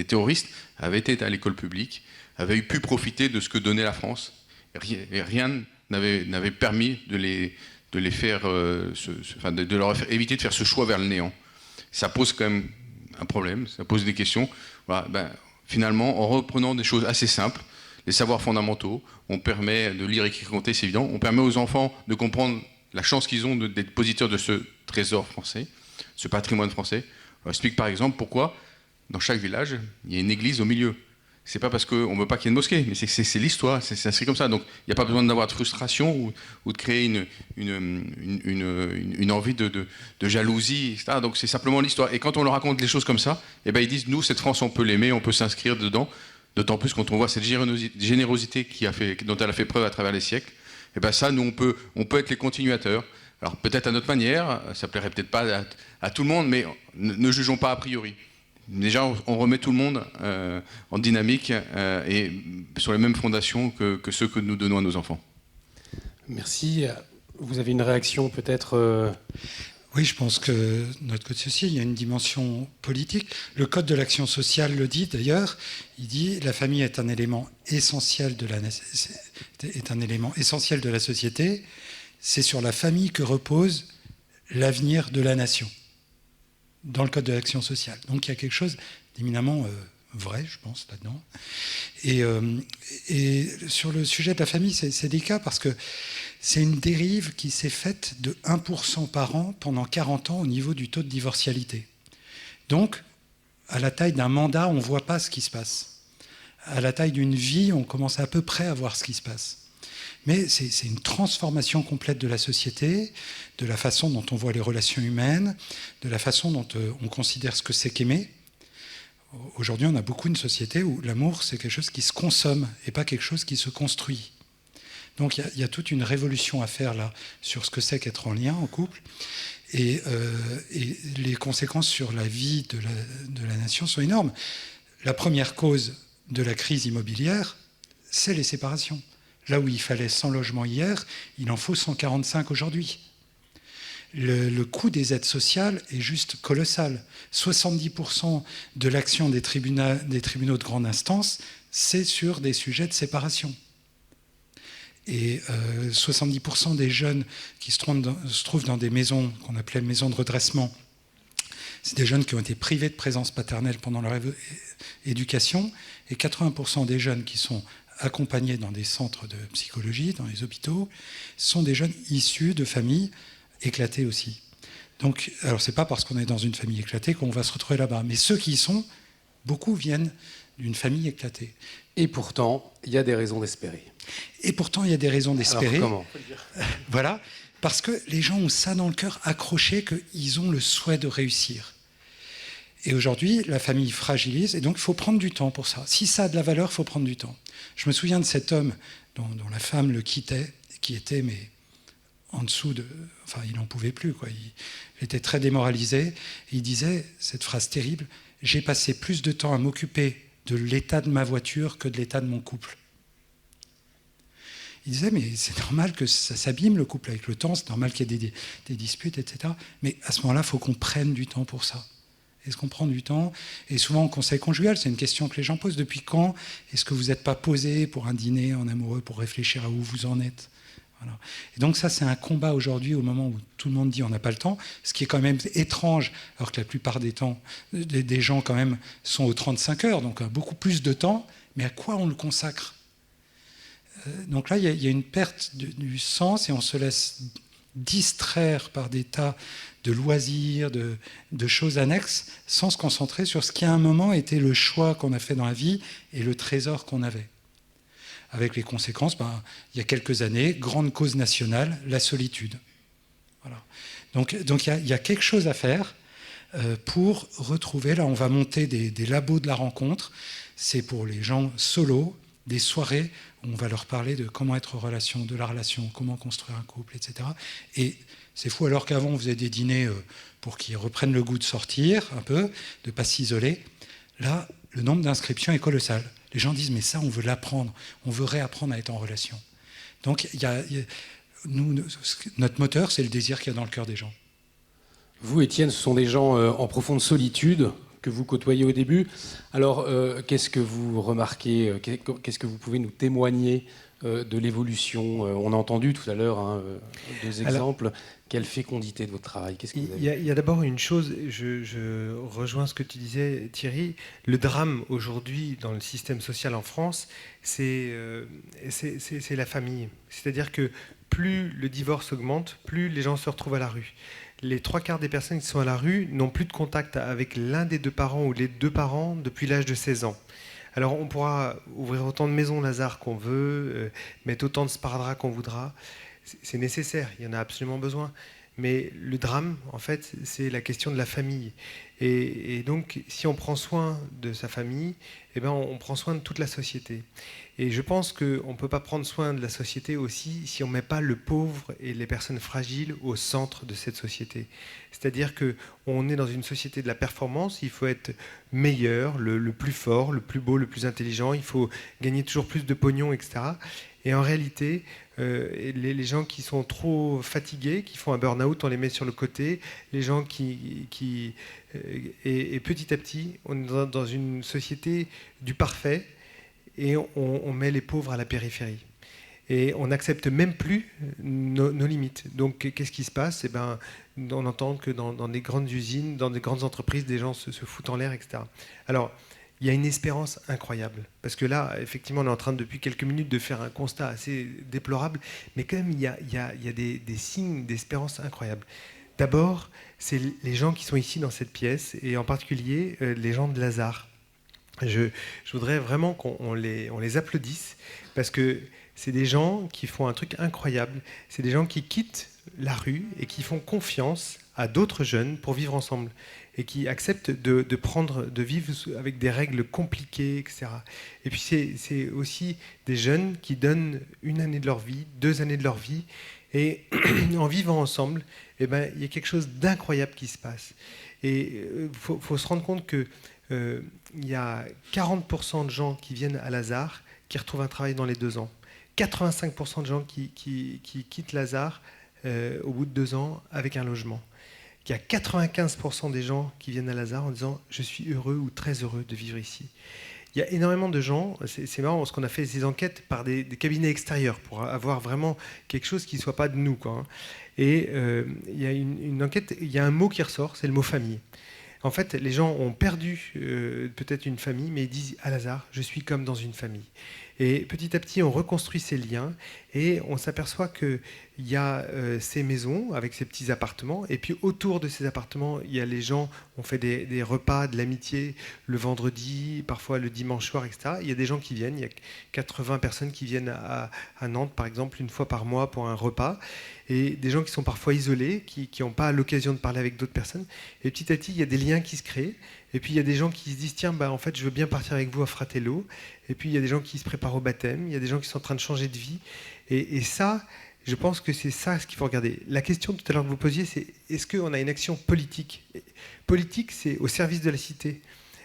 terroristes avaient été à l'école publique, avaient pu profiter de ce que donnait la France. Rien n'avait permis de les faire, de leur faire éviter de faire ce choix vers le néant. Ça pose quand même un problème, ça pose des questions. Voilà, finalement, en reprenant des choses assez simples, les savoirs fondamentaux, on permet de lire, écrire, compter, c'est évident. On permet aux enfants de comprendre la chance qu'ils ont d'être dépositaires de ce trésor français, ce patrimoine français. On explique par exemple pourquoi, dans chaque village, il y a une église au milieu. C'est pas parce qu'on ne veut pas qu'il y ait une mosquée, mais c'est l'histoire, c'est inscrit comme ça. Donc il n'y a pas besoin d'avoir de frustration ou de créer une envie de jalousie, etc. Donc c'est simplement l'histoire. Et quand on leur raconte les choses comme ça, ils disent, nous, cette France, on peut l'aimer, on peut s'inscrire dedans. D'autant plus quand on voit cette générosité dont elle a fait preuve à travers les siècles. Ça, nous, on peut être les continuateurs. Alors peut-être à notre manière, ça plairait peut-être pas à tout le monde, mais ne jugeons pas a priori. Déjà, on remet tout le monde en dynamique et sur les mêmes fondations que ceux que nous donnons à nos enfants. Merci. Vous avez une réaction peut-être Oui, je pense que de notre côté aussi, il y a une dimension politique. Le Code de l'action sociale le dit d'ailleurs. Il dit la famille est un élément essentiel de la société. C'est sur la famille que repose l'avenir de la nation. Dans le Code de l'action sociale. Donc il y a quelque chose d'éminemment vrai, je pense, là-dedans. Et sur le sujet de la famille, c'est délicat parce que C'est une dérive qui s'est faite de 1% par an pendant 40 ans au niveau du taux de divorcialité. Donc, à la taille d'un mandat, on ne voit pas ce qui se passe. À la taille d'une vie, on commence à peu près à voir ce qui se passe. Mais c'est une transformation complète de la société, de la façon dont on voit les relations humaines, de la façon dont on considère ce que c'est qu'aimer. Aujourd'hui, on a beaucoup une société où l'amour, c'est quelque chose qui se consomme et pas quelque chose qui se construit. Donc il y a toute une révolution à faire là sur ce que c'est qu'être en lien, en couple. Et les conséquences sur la vie de la nation sont énormes. La première cause de la crise immobilière, c'est les séparations. Là où il fallait 100 logements hier, il en faut 145 aujourd'hui. Le coût des aides sociales est juste colossal. 70% de l'action des tribunaux de grande instance, c'est sur des sujets de séparation. Et 70% des jeunes qui se trouvent dans des maisons qu'on appelait maisons de redressement, c'est des jeunes qui ont été privés de présence paternelle pendant leur éducation, et 80% des jeunes qui sont accompagnés dans des centres de psychologie, dans les hôpitaux, sont des jeunes issus de familles éclatées aussi. Donc, alors c'est pas parce qu'on est dans une famille éclatée qu'on va se retrouver là-bas, mais ceux qui y sont, beaucoup viennent d'une famille éclatée. Et pourtant, il y a des raisons d'espérer. Et pourtant, il y a des raisons d'espérer. Alors, comment ? Voilà, parce que les gens ont ça dans le cœur, accroché, qu'ils ont le souhait de réussir. Et aujourd'hui, la famille fragilise, et donc il faut prendre du temps pour ça. Si ça a de la valeur, il faut prendre du temps. Je me souviens de cet homme dont la femme le quittait, qui était en dessous de... Enfin, il n'en pouvait plus, quoi. Il était très démoralisé. Et il disait cette phrase terrible, « J'ai passé plus de temps à m'occuper de l'état de ma voiture que de l'état de mon couple. » Il disait, mais c'est normal que ça s'abîme le couple avec le temps, c'est normal qu'il y ait des disputes, etc. Mais à ce moment-là, il faut qu'on prenne du temps pour ça. Est-ce qu'on prend du temps ? Et souvent, au conseil conjugal, c'est une question que les gens posent. Depuis quand est-ce que vous n'êtes pas posé pour un dîner en amoureux, pour réfléchir à où vous en êtes ? Voilà. Et donc ça, c'est un combat aujourd'hui, au moment où tout le monde dit on n'a pas le temps, ce qui est quand même étrange, alors que la plupart des gens quand même sont aux 35 heures, donc beaucoup plus de temps, mais à quoi on le consacre ? Donc là, il y a une perte du sens et on se laisse distraire par des tas de loisirs, de choses annexes, sans se concentrer sur ce qui à un moment était le choix qu'on a fait dans la vie et le trésor qu'on avait. Avec les conséquences, il y a quelques années, grande cause nationale, la solitude. Voilà. Donc il y a quelque chose à faire pour retrouver, là on va monter des labos de la rencontre, c'est pour les gens solos, des soirées où on va leur parler de comment être en relation, de la relation, comment construire un couple, etc. Et c'est fou, alors qu'avant on faisait des dîners pour qu'ils reprennent le goût de sortir un peu, de ne pas s'isoler. Là, le nombre d'inscriptions est colossal. Les gens disent, mais ça, on veut l'apprendre, on veut réapprendre à être en relation. Donc, notre moteur, c'est le désir qu'il y a dans le cœur des gens. Vous, Étienne, ce sont des gens en profonde solitude que vous côtoyez au début. Alors, qu'est-ce que vous remarquez ? Qu'est-ce que vous pouvez nous témoigner de l'évolution ? On a entendu tout à l'heure deux exemples. Alors, quelle fécondité de votre travail ? Qu'est-ce que vous avez... Il y a d'abord une chose, je rejoins ce que tu disais, Thierry. Le drame aujourd'hui dans le système social en France, c'est la famille. C'est-à-dire que plus le divorce augmente, plus les gens se retrouvent à la rue. Les 3/4 des personnes qui sont à la rue n'ont plus de contact avec l'un des deux parents ou les deux parents depuis l'âge de 16 ans. Alors on pourra ouvrir autant de maisons Lazare qu'on veut, mettre autant de sparadrap qu'on voudra. C'est nécessaire, il y en a absolument besoin. Mais le drame, en fait, c'est la question de la famille. Et donc, si on prend soin de sa famille, eh ben, on prend soin de toute la société. Et je pense qu'on ne peut pas prendre soin de la société aussi si on ne met pas le pauvre et les personnes fragiles au centre de cette société. C'est-à-dire qu'on est dans une société de la performance, il faut être meilleur, le plus fort, le plus beau, le plus intelligent, il faut gagner toujours plus de pognon, etc. Et en réalité, les gens qui sont trop fatigués, qui font un burn-out, on les met sur le côté. Les gens et petit à petit, on est dans une société du parfait et on met les pauvres à la périphérie. Et on n'accepte même plus nos limites. Donc, qu'est-ce qui se passe ? On entend que dans des grandes usines, dans des grandes entreprises, des gens se foutent en l'air, etc. Alors, il y a une espérance incroyable. Parce que là, effectivement, on est en train, depuis quelques minutes, de faire un constat assez déplorable, mais quand même, il y a des signes d'espérance incroyables. D'abord, c'est les gens qui sont ici dans cette pièce, et en particulier les gens de Lazare. Je voudrais vraiment qu'on les applaudisse, parce que c'est des gens qui font un truc incroyable. C'est des gens qui quittent la rue et qui font confiance à d'autres jeunes pour vivre ensemble, et qui acceptent de vivre avec des règles compliquées, etc. Et puis c'est aussi des jeunes qui donnent 1 année de leur vie, 2 années de leur vie, et en vivant ensemble, eh ben, il y a quelque chose d'incroyable qui se passe. Et faut se rendre compte que il y a 40% de gens qui viennent à Lazare qui retrouvent un travail dans les 2 ans. 85% de gens qui quittent Lazare au bout de 2 ans avec un logement. Il y a 95% des gens qui viennent à Lazare en disant « je suis heureux ou très heureux de vivre ici ». Il y a énormément de gens, c'est marrant parce qu'on a fait ces enquêtes par des cabinets extérieurs pour avoir vraiment quelque chose qui ne soit pas de nous, quoi. Et il y a une enquête, il y a un mot qui ressort, c'est le mot famille. En fait, les gens ont perdu peut-être une famille, mais ils disent à Lazare, je suis comme dans une famille. Et petit à petit, on reconstruit ces liens et on s'aperçoit qu'il y a ces maisons avec ces petits appartements. Et puis autour de ces appartements, il y a les gens, on fait des repas, de l'amitié le vendredi, parfois le dimanche soir, etc. Il y a des gens qui viennent, il y a 80 personnes qui viennent à Nantes, par exemple, 1 fois par mois pour un repas. Et des gens qui sont parfois isolés, qui n'ont pas l'occasion de parler avec d'autres personnes. Et petit à petit, il y a des liens qui se créent. Et puis il y a des gens qui se disent tiens, en fait, je veux bien partir avec vous à Fratello. Et puis il y a des gens qui se préparent au baptême. Il y a des gens qui sont en train de changer de vie. Et ça, je pense que c'est ça ce qu'il faut regarder. La question tout à l'heure que vous posiez, c'est est-ce qu'on a une action politique ? Politique, c'est au service de la cité.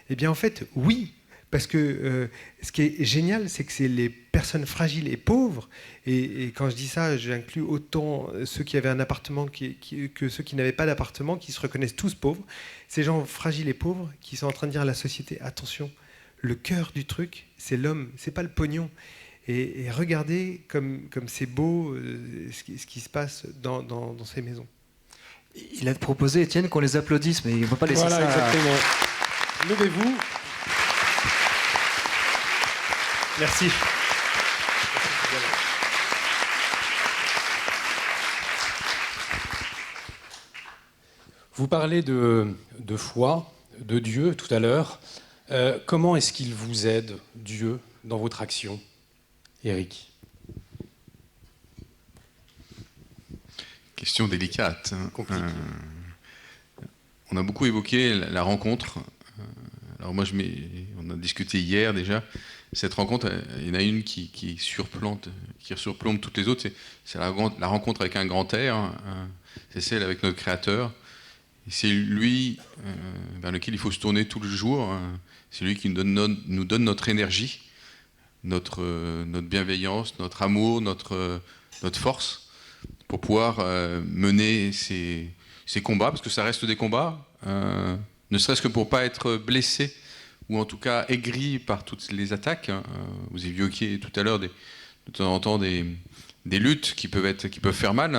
Eh bien, en fait, oui. Parce que ce qui est génial, c'est que c'est les personnes fragiles et pauvres, et quand je dis ça, j'inclus autant ceux qui avaient un appartement que ceux qui n'avaient pas d'appartement, qui se reconnaissent tous pauvres. Ces gens fragiles et pauvres qui sont en train de dire à la société, attention, le cœur du truc, c'est l'homme, c'est pas le pognon. Et regardez comme c'est beau ce qui se passe dans ces maisons. Il a proposé, Étienne, qu'on les applaudisse, mais il ne faut pas laisser ça... Voilà, exactement. Levez-vous. Merci. Vous parlez de foi, de Dieu tout à l'heure. Comment est-ce qu'il vous aide, Dieu, dans votre action, Éric ? Question délicate. On a beaucoup évoqué la rencontre. Alors moi, on a discuté hier déjà. Cette rencontre, il y en a une qui surplombe toutes les autres. C'est la rencontre avec un grand R. C'est celle avec notre Créateur. Et c'est lui vers lequel il faut se tourner tout le jour. C'est lui qui nous donne notre énergie, notre bienveillance, notre amour, notre force pour pouvoir mener ces combats, parce que ça reste des combats, ne serait-ce que pour ne pas être blessé ou en tout cas aigri par toutes les attaques. Vous évoquiez tout à l'heure de temps en temps des luttes qui peuvent faire mal.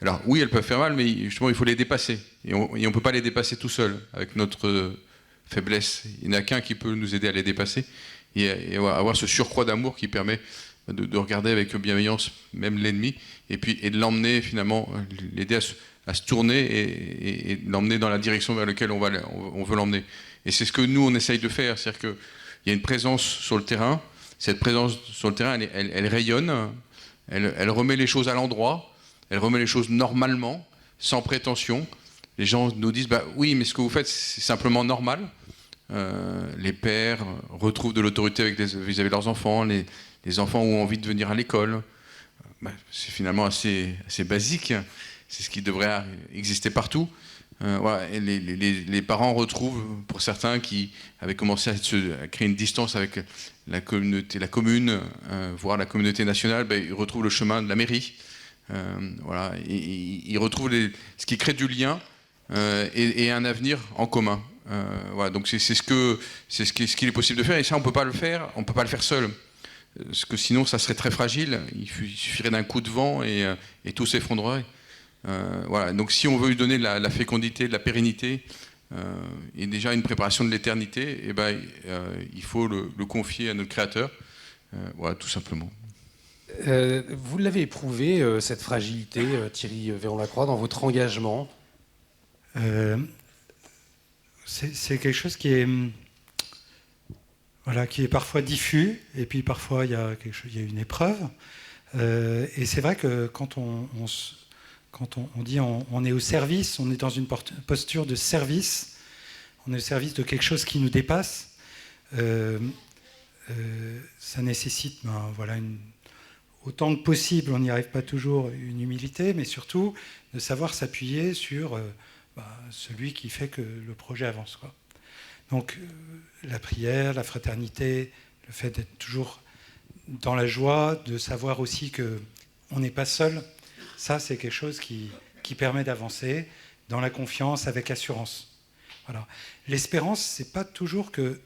Alors oui, elles peuvent faire mal, mais justement il faut les dépasser. Et on ne peut pas les dépasser tout seul, avec notre faiblesse. Il n'y en a qu'un qui peut nous aider à les dépasser et avoir ce surcroît d'amour qui permet de regarder avec bienveillance même l'ennemi et de l'emmener finalement, l'aider à se tourner et l'emmener dans la direction vers laquelle on veut l'emmener. Et c'est ce que nous, on essaye de faire. C'est-à-dire qu'il y a une présence sur le terrain. Cette présence sur le terrain, elle rayonne. Elle remet les choses à l'endroit. Elle remet les choses normalement, sans prétention. Les gens nous disent, oui, mais ce que vous faites, c'est simplement normal. Les pères retrouvent de l'autorité vis-à-vis de leurs enfants. Les enfants ont envie de venir à l'école. C'est finalement assez basique. C'est ce qui devrait exister partout. Voilà, et les parents retrouvent, pour certains qui avaient commencé à créer une distance avec la commune, voire la communauté nationale, ils retrouvent le chemin de la mairie. Voilà, ils retrouvent ce qui crée du lien et un avenir en commun. Voilà, donc c'est ce qu'il est possible de faire, et ça on peut pas le faire seul. Parce que sinon ça serait très fragile. Il suffirait d'un coup de vent et tout s'effondrerait. Voilà. Donc si on veut lui donner de la fécondité, de la pérennité, et déjà une préparation de l'éternité, eh ben, il faut le confier à notre Créateur. Voilà, tout simplement. Vous l'avez éprouvé, cette fragilité, Thierry Véron-Lacroix, dans votre engagement? C'est quelque chose qui est, voilà, qui est parfois diffus, et puis parfois il y a une épreuve. Et c'est vrai que quand on dit on est au service, on est dans une posture de service, on est au service de quelque chose qui nous dépasse. Ça nécessite, voilà, autant que possible, on n'y arrive pas toujours, une humilité, mais surtout de savoir s'appuyer sur celui qui fait que le projet avance, quoi. Donc la prière, la fraternité, le fait d'être toujours dans la joie, de savoir aussi qu'on n'est pas seul, ça c'est quelque chose qui permet d'avancer dans la confiance, avec assurance. Voilà. L'espérance, c'est pas toujours que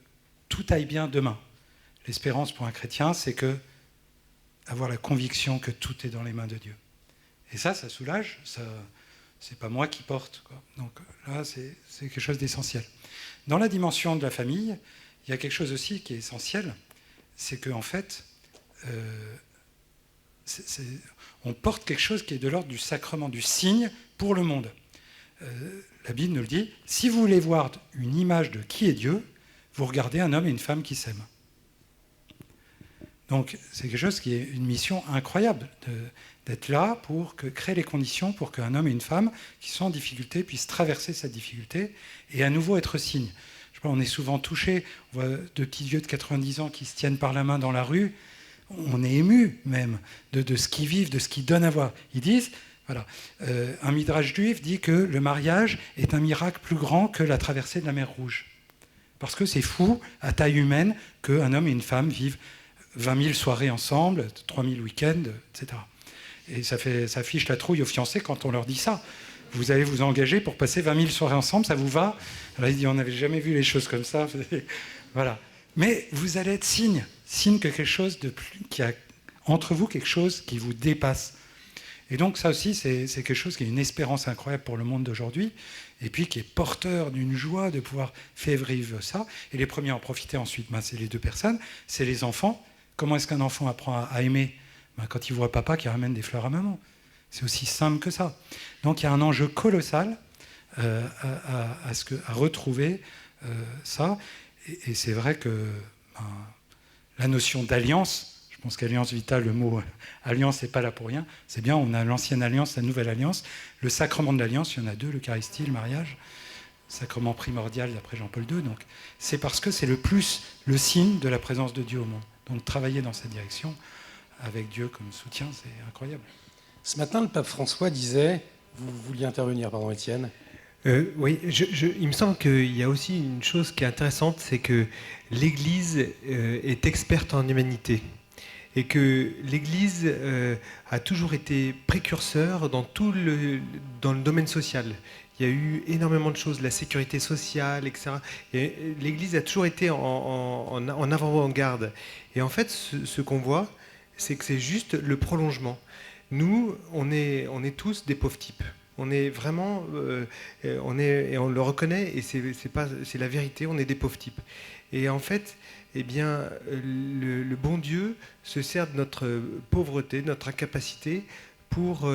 tout aille bien demain. L'espérance pour un chrétien, c'est avoir la conviction que tout est dans les mains de Dieu. Et ça soulage, c'est pas moi qui porte, quoi. Donc là, c'est quelque chose d'essentiel. Dans la dimension de la famille, il y a quelque chose aussi qui est essentiel, c'est qu'en fait, on porte quelque chose qui est de l'ordre du sacrement, du signe pour le monde. La Bible nous le dit, si vous voulez voir une image de qui est Dieu, vous regardez un homme et une femme qui s'aiment. Donc c'est quelque chose qui est une mission incroyable, d'être là pour créer les conditions pour qu'un homme et une femme qui sont en difficulté puissent traverser cette difficulté et à nouveau être signe. Je sais pas, on est souvent touché, on voit deux petits vieux de 90 ans qui se tiennent par la main dans la rue, on est ému même de ce qu'ils vivent, de ce qu'ils donnent à voir. Ils disent, voilà, un midrash juif dit que le mariage est un miracle plus grand que la traversée de la mer Rouge. Parce que c'est fou, à taille humaine, qu'un homme et une femme vivent 20 000 soirées ensemble, 3 000 week-ends, etc. Et ça fiche la trouille aux fiancés quand on leur dit ça. Vous allez vous engager pour passer 20 000 soirées ensemble, ça vous va? Alors ils disent, on n'avait jamais vu les choses comme ça. Voilà. Mais vous allez être signe que quelque chose de plus, qui a entre vous quelque chose qui vous dépasse. Et donc ça aussi, c'est quelque chose qui est une espérance incroyable pour le monde d'aujourd'hui, et puis qui est porteur d'une joie de pouvoir faire vivre ça. Et les premiers à en profiter ensuite, c'est les deux personnes, c'est les enfants. Comment est-ce qu'un enfant apprend à aimer? Quand il voit papa qui ramène des fleurs à maman. C'est aussi simple que ça. Donc il y a un enjeu colossal à retrouver ça. Et c'est vrai que la notion d'alliance, je pense qu'alliance vitale, le mot alliance n'est pas là pour rien. C'est bien, on a l'ancienne alliance, la nouvelle alliance. Le sacrement de l'alliance, il y en a deux, l'Eucharistie, le mariage. Sacrement primordial d'après Jean-Paul II. Donc c'est parce que c'est le signe de la présence de Dieu au monde. Donc travailler dans cette direction, avec Dieu comme soutien, c'est incroyable. Ce matin, le pape François disait, vous vouliez intervenir, pardon Étienne. Oui, il me semble qu'il y a aussi une chose qui est intéressante, c'est que l'Église est experte en humanité. Et que l'Église a toujours été précurseur dans le domaine social. Il y a eu énormément de choses, la sécurité sociale, etc. Et l'Église a toujours été en avant-garde. Et en fait, ce qu'on voit, c'est que c'est juste le prolongement. Nous, on est tous des pauvres types. On est vraiment, et on le reconnaît, et c'est la vérité. On est des pauvres types. Et en fait, eh bien, le bon Dieu se sert de notre pauvreté, de notre incapacité, pour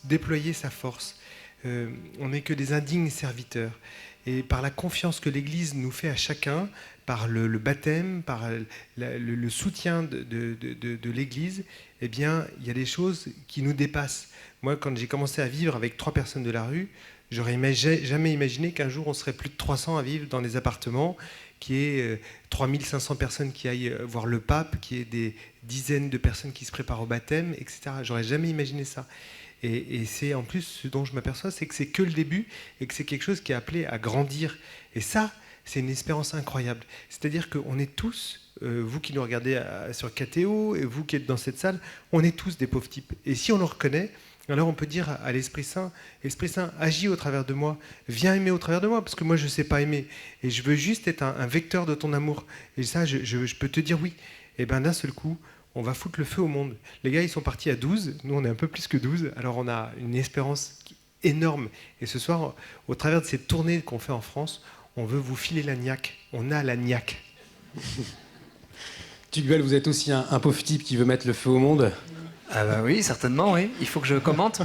déployer sa force. On n'est que des indignes serviteurs. Et par la confiance que l'Église nous fait à chacun, par le baptême, par le soutien de l'Église, eh bien, il y a des choses qui nous dépassent. Moi, quand j'ai commencé à vivre avec 3 personnes de la rue, j'aurais jamais imaginé qu'un jour on serait plus de 300 à vivre dans des appartements, qu'il y ait 3500 personnes qui aillent voir le pape, qu'il y ait des dizaines de personnes qui se préparent au baptême, etc. J'aurais jamais imaginé ça. Et c'est en plus ce dont je m'aperçois, c'est que c'est que le début et que c'est quelque chose qui est appelé à grandir. Et ça, c'est une espérance incroyable. C'est-à-dire qu'on est tous, vous qui nous regardez sur KTO et vous qui êtes dans cette salle, on est tous des pauvres types. Et si on le reconnaît, alors on peut dire à l'Esprit Saint, agis au travers de moi, viens aimer au travers de moi, parce que moi je ne sais pas aimer. Et je veux juste être un vecteur de ton amour. Et ça, je peux te dire oui. Et bien d'un seul coup, on va foutre le feu au monde. Les gars, ils sont partis à 12, nous on est un peu plus que 12, alors on a une espérance énorme. Et ce soir, au travers de ces tournées qu'on fait en France, on veut vous filer la niaque. On a la niaque. Tugdual, vous êtes aussi un pauvre type qui veut mettre le feu au monde. Ah bah oui, certainement, oui. Il faut que je commente.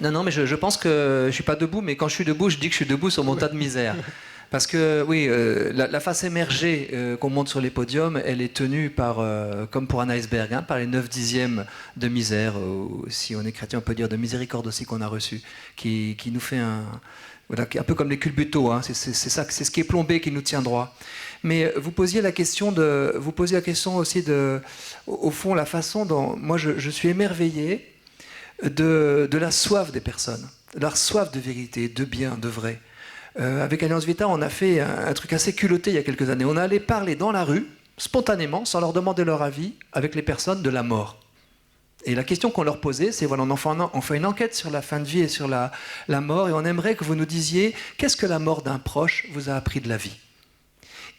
Non, mais je pense que je suis pas debout, mais quand je suis debout, je dis que je suis debout sur mon tas de misère. Parce que oui, la face émergée qu'on monte sur les podiums, elle est tenue par, comme pour un iceberg, hein, par les 9/10 de misère, ou si on est chrétien, on peut dire de miséricorde aussi qu'on a reçu, qui nous fait voilà, un peu comme les culbutos, hein, c'est ça, c'est ce qui est plombé qui nous tient droit. Mais vous posiez la question aussi de, au fond, la façon dont moi je suis émerveillé de la soif des personnes, de leur soif de vérité, de bien, de vrai. Avec Alliance Vita, on a fait un truc assez culotté il y a quelques années. On allait parler dans la rue, spontanément, sans leur demander leur avis, avec les personnes de la mort. Et la question qu'on leur posait, c'est voilà, on fait une enquête sur la fin de vie et sur la mort, et on aimerait que vous nous disiez qu'est-ce que la mort d'un proche vous a appris de la vie.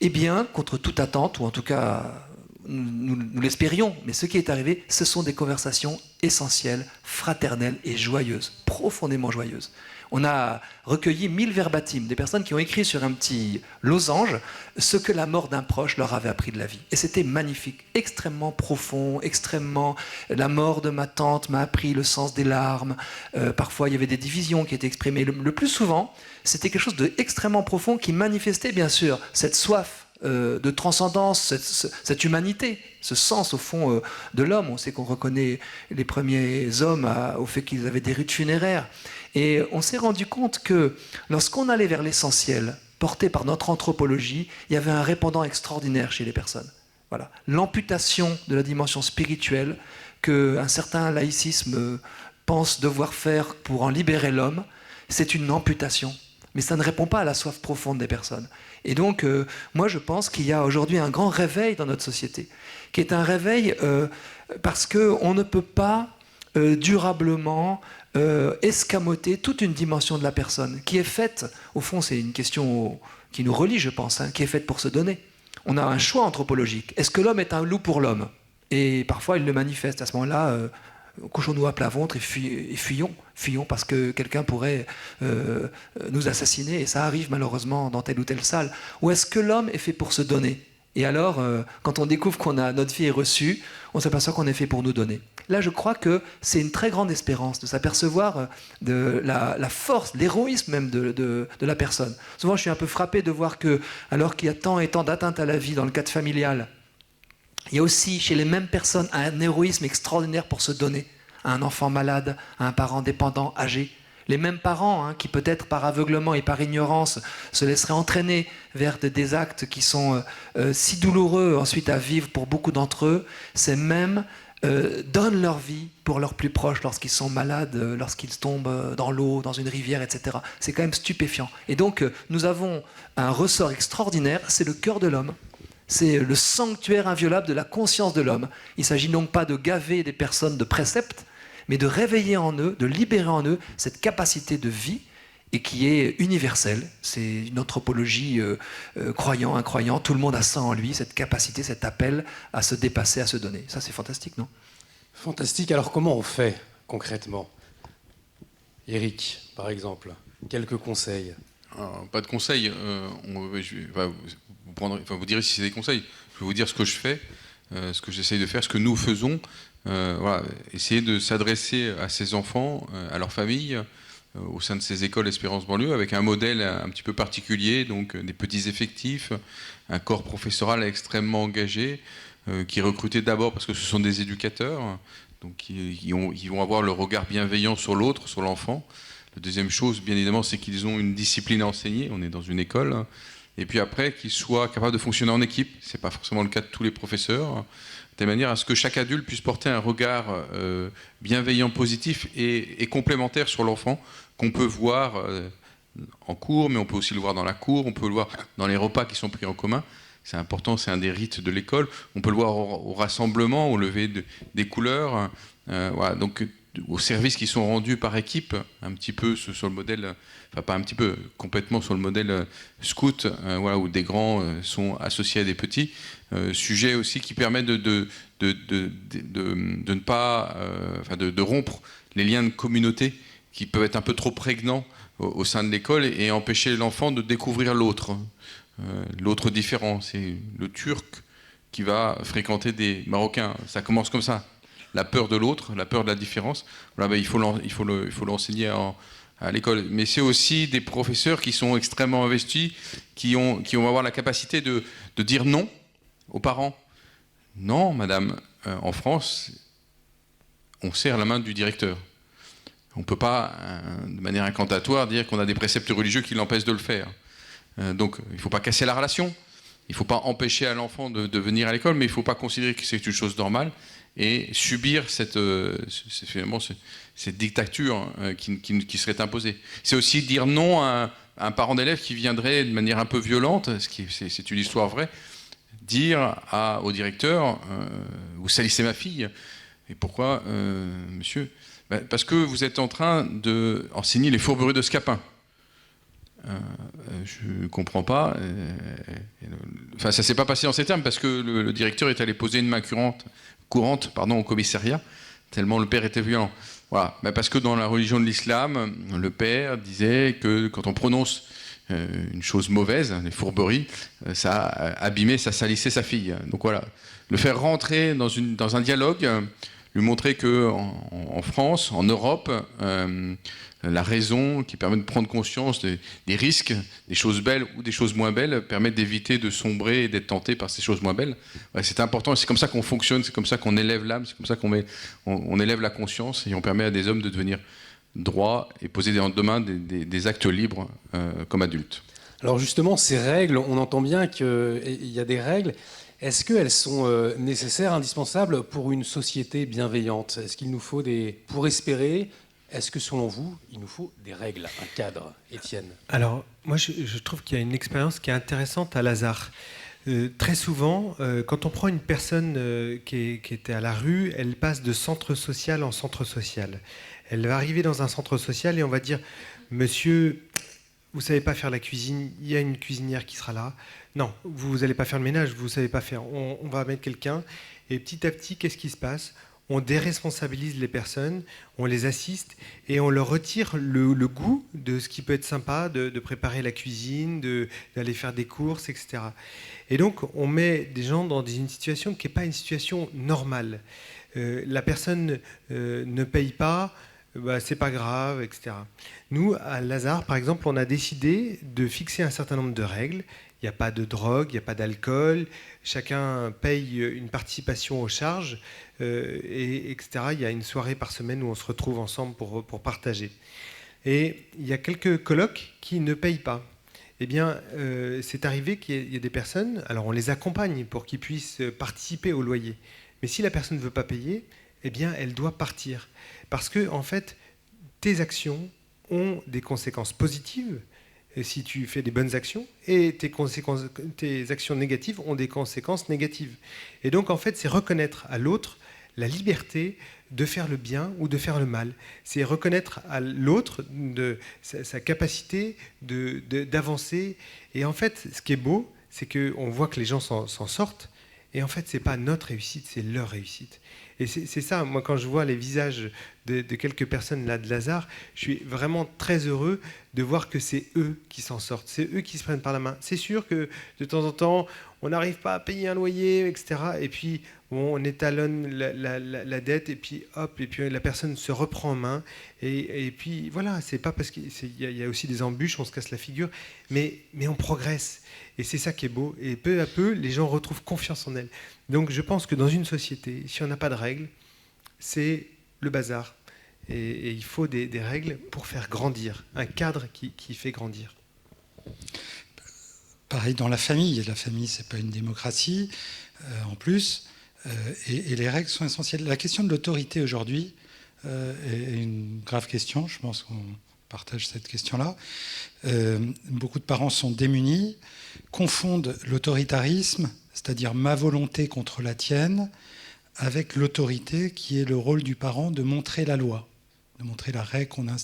Eh bien, contre toute attente, ou en tout cas, nous l'espérions, mais ce qui est arrivé, ce sont des conversations essentielles, fraternelles et joyeuses, profondément joyeuses. On a recueilli 1000 verbatims, des personnes qui ont écrit sur un petit losange ce que la mort d'un proche leur avait appris de la vie. Et c'était magnifique, extrêmement profond, extrêmement... La mort de ma tante m'a appris le sens des larmes. Parfois, il y avait des divisions qui étaient exprimées. Le plus souvent, c'était quelque chose d'extrêmement profond qui manifestait, bien sûr, cette soif de transcendance, cette humanité, ce sens au fond de l'homme. On sait qu'on reconnaît les premiers hommes au fait qu'ils avaient des rites funéraires. Et on s'est rendu compte que lorsqu'on allait vers l'essentiel, porté par notre anthropologie, il y avait un répondant extraordinaire chez les personnes. Voilà. L'amputation de la dimension spirituelle qu'un certain laïcisme pense devoir faire pour en libérer l'homme, c'est une amputation. Mais ça ne répond pas à la soif profonde des personnes. Et donc, moi, je pense qu'il y a aujourd'hui un grand réveil dans notre société, qui est un réveil parce qu'on ne peut pas durablement escamoter toute une dimension de la personne, qui est faite, au fond, c'est une question qui nous relie, je pense, hein, qui est faite pour se donner. On a un choix anthropologique. Est-ce que l'homme est un loup pour l'homme? Et parfois, il le manifeste. À ce moment-là, couchons-nous à plat ventre et fuyons parce que quelqu'un pourrait nous assassiner, et ça arrive malheureusement dans telle ou telle salle. Ou est-ce que l'homme est fait pour se donner? Et alors, quand on découvre notre vie est reçue, on s'aperçoit qu'on est fait pour nous donner. Là, je crois que c'est une très grande espérance de s'apercevoir de la force, l'héroïsme même de la personne. Souvent, je suis un peu frappé de voir que, alors qu'il y a tant et tant d'atteintes à la vie dans le cadre familial, il y a aussi chez les mêmes personnes un héroïsme extraordinaire pour se donner à un enfant malade, à un parent dépendant, âgé. Les mêmes parents hein, qui peut-être par aveuglement et par ignorance se laisseraient entraîner vers des actes qui sont si douloureux ensuite à vivre pour beaucoup d'entre eux, ces mêmes donnent leur vie pour leurs plus proches lorsqu'ils sont malades, lorsqu'ils tombent dans l'eau, dans une rivière, etc. C'est quand même stupéfiant. Et donc nous avons un ressort extraordinaire, c'est le cœur de l'homme. C'est le sanctuaire inviolable de la conscience de l'homme. Il ne s'agit donc pas de gaver des personnes de préceptes, mais de réveiller en eux, de libérer en eux cette capacité de vie et qui est universelle. C'est une anthropologie croyant, incroyant, tout le monde a ça en lui, cette capacité, cet appel à se dépasser, à se donner. Ça, c'est fantastique, non? Fantastique. Alors, comment on fait concrètement? Eric, par exemple, quelques conseils. Alors, pas de conseils. Vous direz si c'est des conseils. Je vais vous dire ce que je fais, ce que j'essaye de faire, ce que nous faisons. Voilà, essayer de s'adresser à ces enfants, à leurs familles, au sein de ces écoles Espérance Banlieue, avec un modèle un petit peu particulier, donc des petits effectifs, un corps professoral extrêmement engagé, qui est recruté d'abord parce que ce sont des éducateurs, donc qui vont avoir le regard bienveillant sur l'autre, sur l'enfant. La deuxième chose, bien évidemment, c'est qu'ils ont une discipline à enseigner. On est dans une école. Et puis après, qu'ils soient capables de fonctionner en équipe. Ce n'est pas forcément le cas de tous les professeurs. De manière à ce que chaque adulte puisse porter un regard bienveillant, positif et complémentaire sur l'enfant, qu'on peut voir en cours, mais on peut aussi le voir dans la cour, on peut le voir dans les repas qui sont pris en commun. C'est important, c'est un des rites de l'école. On peut le voir au rassemblement, au lever des couleurs. Voilà, donc aux services qui sont rendus par équipe, un petit peu sur le modèle, enfin pas un petit peu, complètement sur le modèle scout, voilà, où des grands sont associés à des petits. Sujet aussi qui permet de ne pas, de rompre les liens de communauté qui peuvent être un peu trop prégnants au sein de l'école et empêcher l'enfant de découvrir l'autre. L'autre différent, c'est le Turc qui va fréquenter des Marocains. Ça commence comme ça. La peur de l'autre, la peur de la différence. Voilà, il faut l'enseigner à l'école. Mais c'est aussi des professeurs qui sont extrêmement investis, qui vont avoir la capacité de dire non aux parents. Non, madame, en France, on serre la main du directeur. On ne peut pas, de manière incantatoire, dire qu'on a des préceptes religieux qui l'empêchent de le faire. Donc, il ne faut pas casser la relation. Il ne faut pas empêcher à l'enfant de venir à l'école, mais il ne faut pas considérer que c'est une chose normale et subir cette dictature qui serait imposée. C'est aussi dire non à un parent d'élève qui viendrait de manière un peu violente, c'est une histoire vraie, dire au directeur « Vous salissez ma fille ». Et pourquoi, monsieur ? Parce que vous êtes en train d'enseigner les fourberies de Scapin. Je ne comprends pas. Enfin, ça ne s'est pas passé en ces termes parce que le directeur est allé poser une main courante au commissariat, tellement le père était violent. Voilà. Parce que dans la religion de l'islam, le père disait que quand on prononce une chose mauvaise, les fourberies, ça abîmait, ça salissait sa fille. Donc voilà, le faire rentrer dans un dialogue, lui montrer que en France, en Europe, la raison qui permet de prendre conscience des risques, des choses belles ou des choses moins belles, permet d'éviter de sombrer et d'être tenté par ces choses moins belles. Ouais, c'est important, c'est comme ça qu'on fonctionne, c'est comme ça qu'on élève l'âme, c'est comme ça qu'on élève la conscience et on permet à des hommes de devenir droits et poser demain des actes libres comme adultes. Alors justement, ces règles, on entend bien qu'il y a des règles. Est-ce qu'elles sont nécessaires, indispensables pour une société bienveillante ? Est-ce qu'il nous faut pour espérer, est-ce que selon vous, il nous faut des règles, un cadre, Étienne ? Alors, moi, je trouve qu'il y a une expérience qui est intéressante à Lazare. Très souvent, quand on prend une personne qui était à la rue, elle passe de centre social en centre social. Elle va arriver dans un centre social et on va dire « Monsieur, vous ne savez pas faire la cuisine, il y a une cuisinière qui sera là. Non, vous n'allez pas faire le ménage, vous ne savez pas faire. On va mettre quelqu'un. » Et petit à petit, qu'est-ce qui se passe ? On déresponsabilise les personnes, on les assiste et on leur retire le goût de ce qui peut être sympa, de préparer la cuisine, d'aller faire des courses, etc. Et donc, on met des gens dans une situation qui n'est pas une situation normale. La personne ne paye pas, c'est pas grave, etc. Nous, à Lazare, par exemple, on a décidé de fixer un certain nombre de règles. Il n'y a pas de drogue, il n'y a pas d'alcool, chacun paye une participation aux charges, etc. Il y a une soirée par semaine où on se retrouve ensemble pour partager. Et il y a quelques colocs qui ne payent pas. Eh bien, c'est arrivé qu'il y ait des personnes, alors on les accompagne pour qu'ils puissent participer au loyer. Mais si la personne ne veut pas payer, eh bien, elle doit partir. Parce que, en fait, tes actions ont des conséquences positives, si tu fais des bonnes actions, et tes actions négatives ont des conséquences négatives. Et donc, en fait, c'est reconnaître à l'autre la liberté de faire le bien ou de faire le mal. C'est reconnaître à l'autre sa capacité d'avancer. Et en fait, ce qui est beau, c'est qu'on voit que les gens s'en sortent, et en fait, ce n'est pas notre réussite, c'est leur réussite. Et c'est ça, moi, quand je vois les visages de quelques personnes là de Lazare, je suis vraiment très heureux de voir que c'est eux qui s'en sortent, c'est eux qui se prennent par la main. C'est sûr que de temps en temps, on n'arrive pas à payer un loyer, etc. Et puis, on étalonne la dette, et puis hop, et puis la personne se reprend en main. Et puis, voilà, c'est pas parce qu'il y a aussi des embûches, on se casse la figure, mais on progresse. Et c'est ça qui est beau. Et peu à peu, les gens retrouvent confiance en elles. Donc je pense que dans une société, si on n'a pas de règles, c'est le bazar. Et il faut des règles pour faire grandir, un cadre qui fait grandir. Pareil dans la famille. La famille, c'est pas une démocratie, en plus. Et les règles sont essentielles. La question de l'autorité aujourd'hui est une grave question. Je pense qu'on partage cette question-là. Beaucoup de parents sont démunis, confondent l'autoritarisme, c'est-à-dire ma volonté contre la tienne, avec l'autorité qui est le rôle du parent de montrer la loi, de montrer la règle qu'on a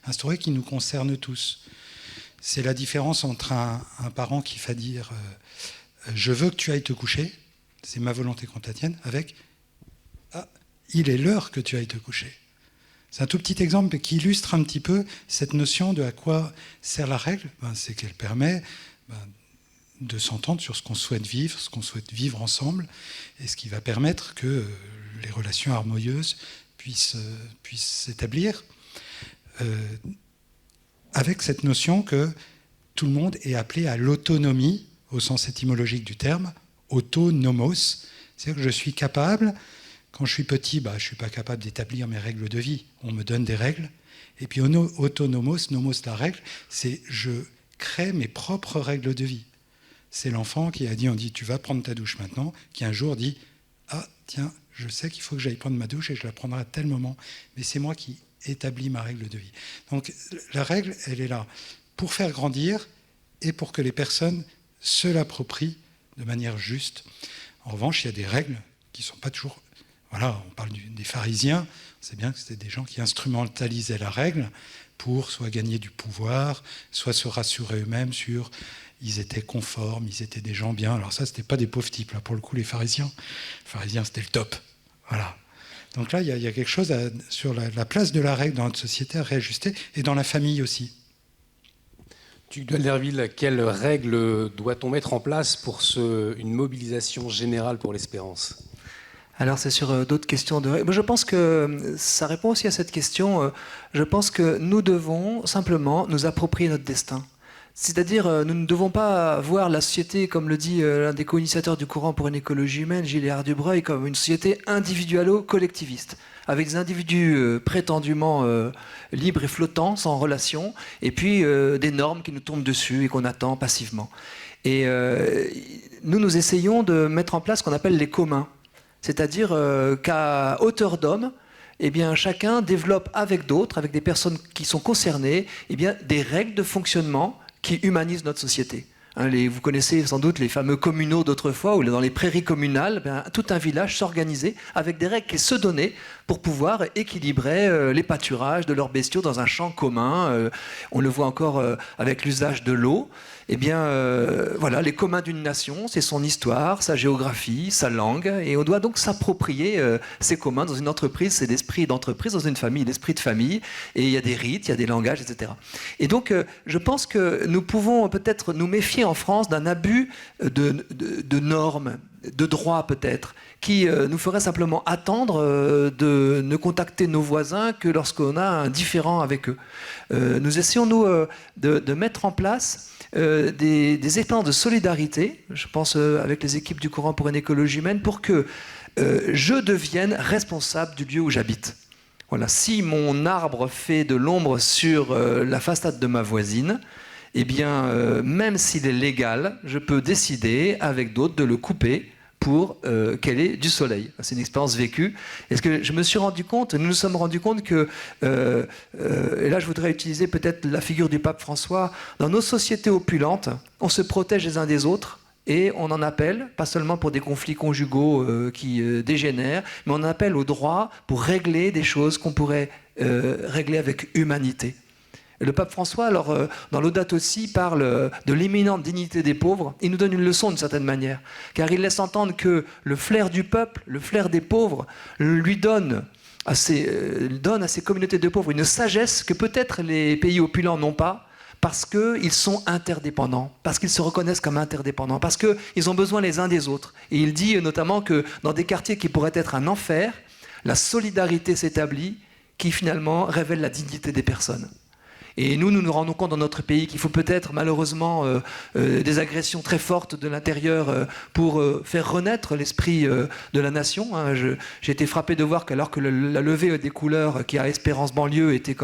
instaurée qui nous concerne tous. C'est la différence entre un parent qui va dire je veux que tu ailles te coucher, c'est ma volonté contre la tienne, avec il est l'heure que tu ailles te coucher. C'est un tout petit exemple qui illustre un petit peu cette notion de à quoi sert la règle. C'est qu'elle permet de s'entendre sur ce qu'on souhaite vivre ensemble, et ce qui va permettre que les relations harmonieuses puissent s'établir, avec cette notion que tout le monde est appelé à l'autonomie, au sens étymologique du terme, autonomos, c'est-à-dire que je suis capable, quand je suis petit, je ne suis pas capable d'établir mes règles de vie, on me donne des règles, et puis autonomos, nomos la règle, c'est je crée mes propres règles de vie. C'est l'enfant qui a dit, on dit tu vas prendre ta douche maintenant, qui un jour dit ah tiens, je sais qu'il faut que j'aille prendre ma douche et je la prendrai à tel moment, mais c'est moi qui établis ma règle de vie. Donc la règle, elle est là pour faire grandir et pour que les personnes se l'approprient de manière juste. En revanche, il y a des règles qui ne sont pas toujours... Voilà, on parle des pharisiens, on sait bien que c'était des gens qui instrumentalisaient la règle pour soit gagner du pouvoir, soit se rassurer eux-mêmes sur... Ils étaient conformes, ils étaient des gens bien. Alors ça, c'était pas des pauvres types. Là, pour le coup, les pharisiens, c'était le top. Voilà. Donc là, il y a quelque chose sur la place de la règle dans notre société à réajuster, et dans la famille aussi. Tugdual Derville, quelles règles doit-on mettre en place pour une mobilisation générale pour l'espérance ? Alors c'est sur d'autres questions de règles. Je pense que ça répond aussi à cette question. Je pense que nous devons simplement nous approprier notre destin. C'est-à-dire, nous ne devons pas voir la société, comme le dit l'un des co-initiateurs du courant pour une écologie humaine, Gilles Dubreuil, comme une société individualo-collectiviste, avec des individus prétendument libres et flottants, sans relation, et puis des normes qui nous tombent dessus et qu'on attend passivement. Et nous essayons de mettre en place ce qu'on appelle les communs. C'est-à-dire qu'à hauteur d'homme, eh bien, chacun développe avec d'autres, avec des personnes qui sont concernées, eh bien, des règles de fonctionnement qui humanisent notre société. Vous connaissez sans doute les fameux communaux d'autrefois, où dans les prairies communales, tout un village s'organisait avec des règles qui se donnaient pour pouvoir équilibrer les pâturages de leurs bestiaux dans un champ commun. On le voit encore avec l'usage de l'eau. Eh bien, voilà, les communs d'une nation, c'est son histoire, sa géographie, sa langue, et on doit donc s'approprier ces communs dans une entreprise, c'est l'esprit d'entreprise, dans une famille, l'esprit de famille, et il y a des rites, il y a des langages, etc. Et donc, je pense que nous pouvons peut-être nous méfier en France d'un abus de normes, de droits peut-être, qui nous ferait simplement attendre de ne contacter nos voisins que lorsqu'on a un différend avec eux. Nous essayons, nous, de mettre en place des expériences de solidarité, je pense avec les équipes du courant pour une écologie humaine, pour que je devienne responsable du lieu où j'habite. Voilà, si mon arbre fait de l'ombre sur la façade de ma voisine, eh bien, même s'il est légal, je peux décider avec d'autres de le couper pour qu'elle ait du soleil. C'est une expérience vécue. Est-ce que je me suis rendu compte, nous nous sommes rendus compte que, et là je voudrais utiliser peut-être la figure du pape François, dans nos sociétés opulentes, on se protège les uns des autres et on en appelle, pas seulement pour des conflits conjugaux qui dégénèrent, mais on en appelle au droit pour régler des choses qu'on pourrait régler avec humanité. Le pape François, alors, dans Laudato Si, parle de l'éminente dignité des pauvres. Il nous donne une leçon d'une certaine manière, car il laisse entendre que le flair du peuple, le flair des pauvres, lui donne à ces communautés de pauvres une sagesse que peut-être les pays opulents n'ont pas, parce qu'ils sont interdépendants, parce qu'ils se reconnaissent comme interdépendants, parce qu'ils ont besoin les uns des autres. Et il dit notamment que dans des quartiers qui pourraient être un enfer, la solidarité s'établit, qui finalement révèle la dignité des personnes. Et nous nous rendons compte dans notre pays qu'il faut peut-être malheureusement des agressions très fortes de l'intérieur pour faire renaître l'esprit de la nation. J'ai été frappé de voir qu'alors que la levée des couleurs qui a Espérance banlieue était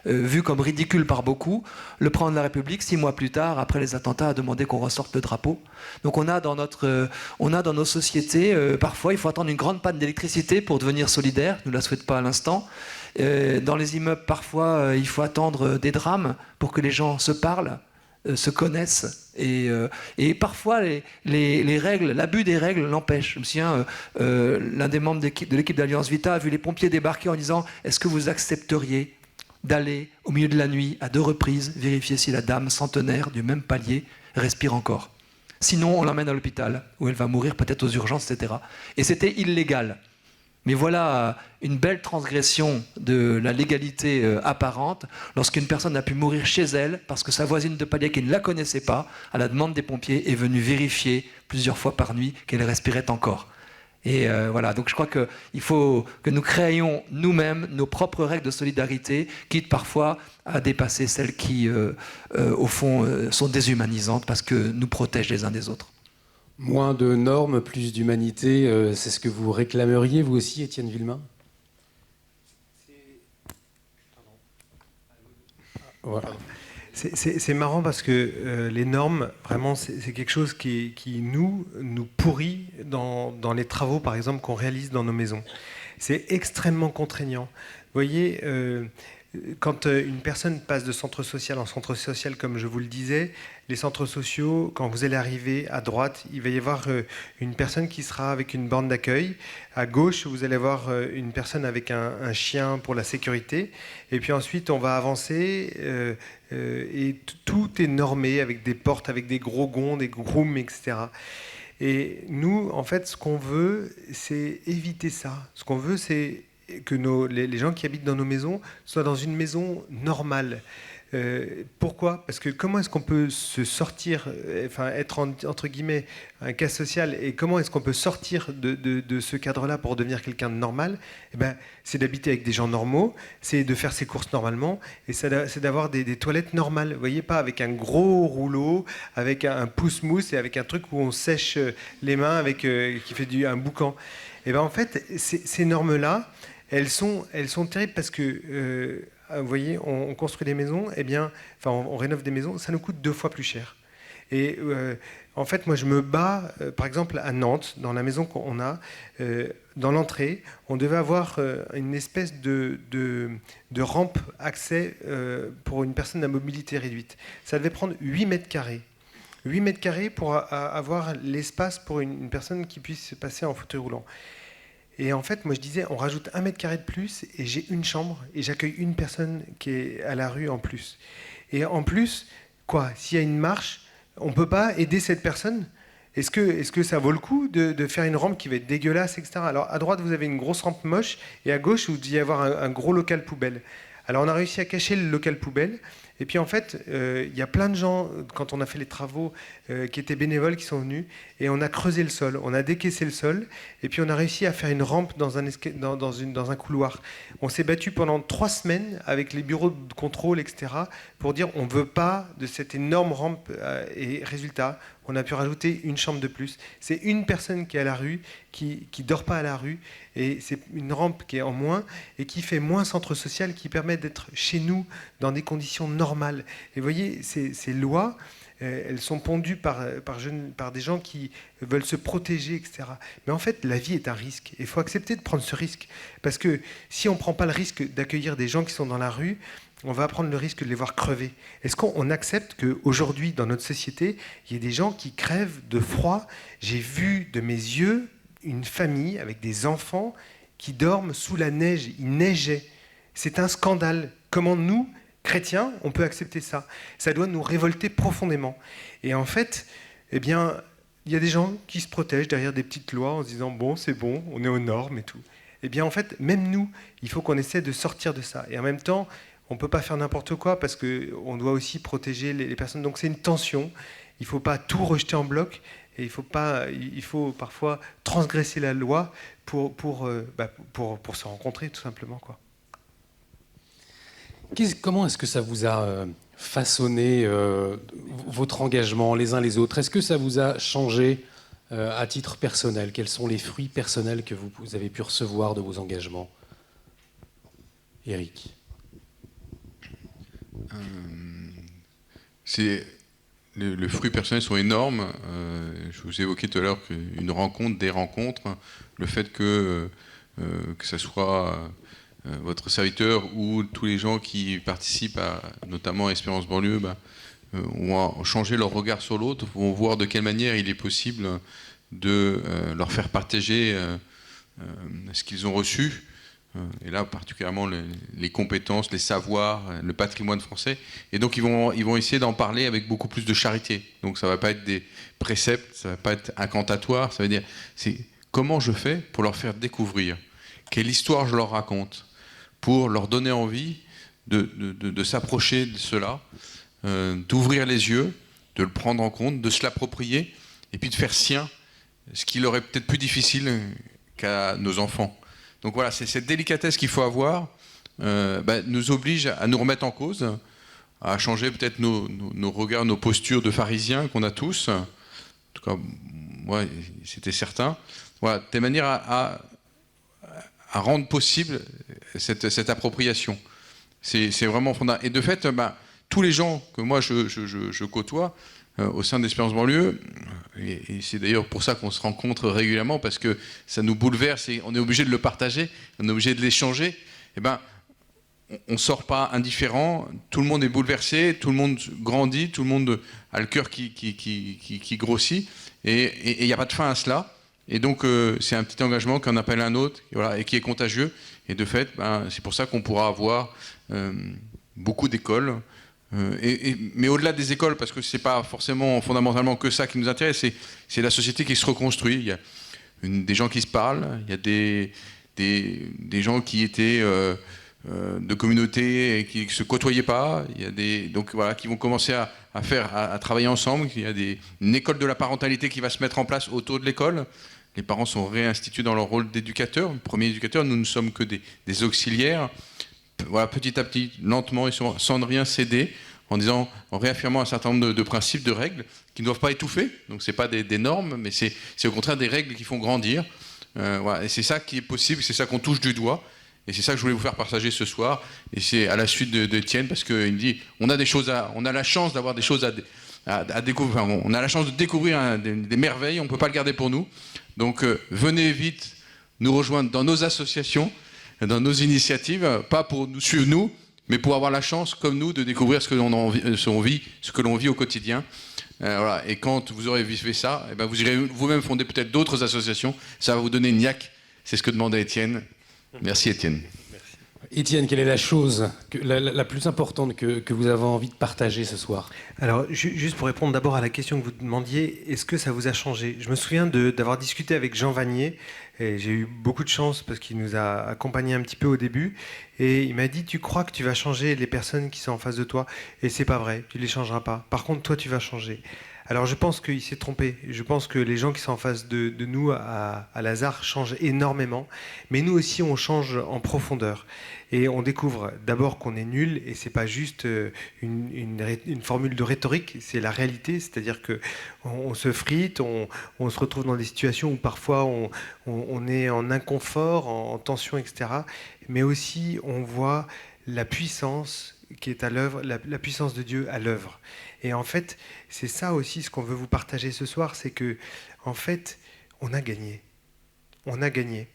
vue comme ridicule par beaucoup, le président de la République, 6 mois plus tard, après les attentats, a demandé qu'on ressorte le drapeau. Donc on a dans nos sociétés, parfois il faut attendre une grande panne d'électricité pour devenir solidaire, nous ne la souhaitons pas à l'instant. Dans les immeubles, parfois, il faut attendre des drames pour que les gens se parlent, se connaissent. Et parfois, les règles, l'abus des règles l'empêche. Je me souviens, l'un des membres de l'équipe d'Alliance Vita a vu les pompiers débarquer en disant « Est-ce que vous accepteriez d'aller, au milieu de la nuit, à 2 reprises, vérifier si la dame centenaire du même palier respire encore ? Sinon, on l'emmène à l'hôpital, où elle va mourir peut-être aux urgences, etc. » Et c'était illégal. Mais voilà une belle transgression de la légalité apparente lorsqu'une personne a pu mourir chez elle parce que sa voisine de palier qui ne la connaissait pas, à la demande des pompiers, est venue vérifier plusieurs fois par nuit qu'elle respirait encore. Et voilà, donc je crois qu'il faut que nous créions nous-mêmes nos propres règles de solidarité, quitte parfois à dépasser celles qui, au fond, sont déshumanisantes parce que nous protègent les uns des autres. Moins de normes, plus d'humanité, c'est ce que vous réclameriez, vous aussi, Étienne Villemain? Voilà. C'est marrant parce que les normes, vraiment, c'est quelque chose qui nous pourrit dans les travaux, par exemple, qu'on réalise dans nos maisons. C'est extrêmement contraignant. Vous voyez, quand une personne passe de centre social en centre social, comme je vous le disais, les centres sociaux, quand vous allez arriver à droite, il va y avoir une personne qui sera avec une borne d'accueil. À gauche, vous allez avoir une personne avec un chien pour la sécurité. Et puis ensuite, on va avancer et tout est normé avec des portes, avec des gros gonds, des grooms, etc. Et nous, en fait, ce qu'on veut, c'est éviter ça. Ce qu'on veut, c'est que les gens qui habitent dans nos maisons soient dans une maison normale. Pourquoi ? Parce que comment est-ce qu'on peut se sortir, enfin être entre guillemets un cas social, et comment est-ce qu'on peut sortir de ce cadre-là pour devenir quelqu'un de normal ? Eh ben, c'est d'habiter avec des gens normaux, c'est de faire ses courses normalement, et c'est d'avoir des toilettes normales. Vous voyez, pas avec un gros rouleau, avec un pouce-mousse et avec un truc où on sèche les mains avec qui fait un boucan. Et ben en fait, ces normes-là, elles sont terribles parce que vous voyez, on construit des maisons, eh bien, enfin, on rénove des maisons, ça nous coûte 2 fois plus cher. Et en fait, moi, je me bats, par exemple, à Nantes, dans la maison qu'on a, dans l'entrée, on devait avoir une espèce de rampe accès pour une personne à mobilité réduite. Ça devait prendre 8 mètres carrés. 8 mètres carrés pour avoir l'espace pour une personne qui puisse passer en fauteuil roulant. Et en fait, moi je disais, on rajoute 1 mètre carré de plus et j'ai une chambre et j'accueille une personne qui est à la rue en plus. Et en plus, quoi, s'il y a une marche, on ne peut pas aider cette personne ? Est-ce que ça vaut le coup de faire une rampe qui va être dégueulasse, etc. Alors à droite, vous avez une grosse rampe moche et à gauche, vous devez avoir un gros local poubelle. Alors on a réussi à cacher le local poubelle. Et puis en fait, il y a plein de gens, quand on a fait les travaux, qui étaient bénévoles, qui sont venus, et on a creusé le sol, on a décaissé le sol, et puis on a réussi à faire une rampe dans un couloir. On s'est battu pendant 3 semaines avec les bureaux de contrôle, etc., pour dire on ne veut pas de cette énorme rampe. Et résultat, on a pu rajouter une chambre de plus. C'est une personne qui est à la rue, qui ne dort pas à la rue, et c'est une rampe qui est en moins, et qui fait moins centre social, qui permet d'être chez nous dans des conditions normales. Et vous voyez, ces lois, elles sont pondues par des gens qui veulent se protéger, etc. Mais en fait, la vie est un risque. Il faut accepter de prendre ce risque. Parce que si on ne prend pas le risque d'accueillir des gens qui sont dans la rue, on va prendre le risque de les voir crever. Est-ce qu'on accepte qu'aujourd'hui, dans notre société, il y ait des gens qui crèvent de froid ? J'ai vu de mes yeux une famille avec des enfants qui dorment sous la neige. Il neigeait. C'est un scandale. Comment nous, chrétiens, on peut accepter ça ? Ça doit nous révolter profondément. Et en fait, eh bien, il y a des gens qui se protègent derrière des petites lois en se disant « bon, c'est bon, on est aux normes et tout ». Eh bien, en fait, même nous, il faut qu'on essaie de sortir de ça. Et en même temps, on ne peut pas faire n'importe quoi parce qu'on doit aussi protéger les personnes. Donc c'est une tension. Il ne faut pas tout rejeter en bloc. Et il faut parfois transgresser la loi pour se rencontrer, tout simplement, quoi. Comment est-ce que ça vous a façonné votre engagement les uns les autres ? Est-ce que ça vous a changé à titre personnel ? Quels sont les fruits personnels que vous avez pu recevoir de vos engagements ? Éric. Les fruits personnels sont énormes. Je vous évoquais tout à l'heure une rencontre, des rencontres, le fait que ce soit votre serviteur ou tous les gens qui participent notamment à Espérance Banlieue, ont changé leur regard sur l'autre, vont voir de quelle manière il est possible de leur faire partager ce qu'ils ont reçu. Et là, particulièrement les compétences, les savoirs, le patrimoine français. Et donc, ils vont essayer d'en parler avec beaucoup plus de charité. Donc, ça ne va pas être des préceptes, ça ne va pas être incantatoire. Ça veut dire, c'est comment je fais pour leur faire découvrir. quelle histoire je leur raconte, pour leur donner envie de s'approcher de cela, d'ouvrir les yeux, de le prendre en compte, de se l'approprier, et puis de faire sien ce qui leur est peut-être plus difficile qu'à nos enfants. Donc voilà, c'est cette délicatesse qu'il faut avoir, nous oblige à nous remettre en cause, à changer peut-être nos regards, nos postures de pharisiens qu'on a tous. En tout cas, moi, c'était certain. Voilà, de manière à rendre possible cette appropriation. C'est vraiment fondamental. Et de fait, tous les gens que moi je côtoie au sein d'Espérance Banlieue, et c'est d'ailleurs pour ça qu'on se rencontre régulièrement, parce que ça nous bouleverse et on est obligé de le partager, on est obligé de l'échanger, on ne sort pas indifférent, tout le monde est bouleversé, tout le monde grandit, tout le monde a le cœur qui grossit, et il n'y a pas de fin à cela. Et donc c'est un petit engagement qui en appelle un autre, voilà, et qui est contagieux. Et de fait, c'est pour ça qu'on pourra avoir beaucoup d'écoles. Mais au-delà des écoles, parce que c'est pas forcément fondamentalement que ça qui nous intéresse, c'est la société qui se reconstruit. Il y a des gens qui se parlent, il y a des gens qui étaient de communautés et qui ne se côtoyaient pas. Il y a donc voilà, qui vont commencer à travailler ensemble. Il y a une école de la parentalité qui va se mettre en place autour de l'école. Les parents sont réinstitués dans leur rôle d'éducateurs. Le premier éducateur, nous ne sommes que des auxiliaires. Voilà, petit à petit, lentement et sans ne rien céder, en réaffirmant un certain nombre de principes, de règles qui ne doivent pas étouffer. Donc c'est pas des normes, mais c'est au contraire des règles qui font grandir. Voilà, et c'est ça qui est possible, c'est ça qu'on touche du doigt. Et c'est ça que je voulais vous faire partager ce soir. Et c'est à la suite d'Étienne, parce qu'il me dit, on a la chance d'avoir des choses à découvrir. On a la chance de découvrir des merveilles, on ne peut pas le garder pour nous. Donc venez vite nous rejoindre dans nos associations, dans nos initiatives, pas pour nous suivre nous, mais pour avoir la chance, comme nous, de découvrir ce que l'on vit au quotidien. Voilà. Et quand vous aurez vécu ça, vous irez vous-même fonder peut-être d'autres associations. Ça va vous donner une niaque. C'est ce que demandait Étienne. Merci Étienne. Étienne, quelle est la chose la plus importante que vous avez envie de partager ce soir? Alors, juste pour répondre d'abord à la question que vous demandiez, est-ce que ça vous a changé? Je me souviens d'avoir discuté avec Jean Vanier, et j'ai eu beaucoup de chance parce qu'il nous a accompagnés un petit peu au début, et il m'a dit, tu crois que tu vas changer les personnes qui sont en face de toi? Et c'est pas vrai, tu les changeras pas. Par contre, toi, tu vas changer. Alors je pense qu'il s'est trompé. Je pense que les gens qui sont en face de nous à Lazare changent énormément. Mais nous aussi, on change en profondeur. Et on découvre d'abord qu'on est nul, et c'est pas juste une formule de rhétorique, c'est la réalité. C'est-à-dire qu'on se frite, on se retrouve dans des situations où parfois on est en inconfort, en tension, etc. Mais aussi, on voit la puissance qui est à l'œuvre, la puissance de Dieu à l'œuvre. Et en fait, c'est ça aussi ce qu'on veut vous partager ce soir, c'est que, en fait, on a gagné. On a gagné.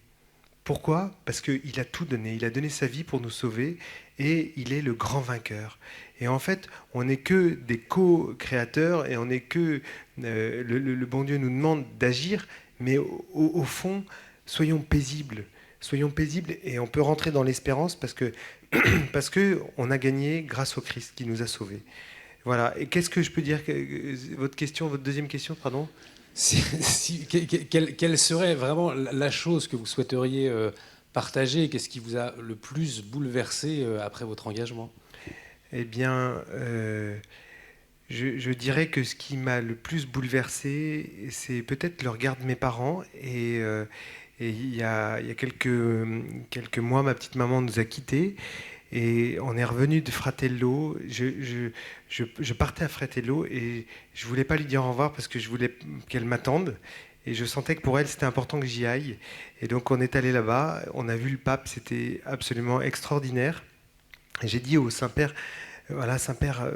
Pourquoi? Parce qu'il a tout donné. Il a donné sa vie pour nous sauver, et il est le grand vainqueur. Et en fait, on n'est que des co-créateurs, et on n'est que... le bon Dieu nous demande d'agir, mais au fond, soyons paisibles. Soyons paisibles, et on peut rentrer dans l'espérance parce que on a gagné grâce au Christ qui nous a sauvés. Voilà. Et qu'est-ce que je peux dire? Votre deuxième question, pardon. Quelle serait vraiment la chose que vous souhaiteriez partager? Qu'est-ce qui vous a le plus bouleversé après votre engagement? Eh bien, je dirais que ce qui m'a le plus bouleversé, c'est peut-être le regard de mes parents. Et il y a quelques mois, ma petite maman nous a quittés. Et on est revenu de Fratello. Je partais à Fratello et je voulais pas lui dire au revoir parce que je voulais qu'elle m'attende. Et je sentais que pour elle, c'était important que j'y aille. Et donc on est allé là-bas, on a vu le pape, c'était absolument extraordinaire. Et j'ai dit au Saint-Père, voilà Saint-Père,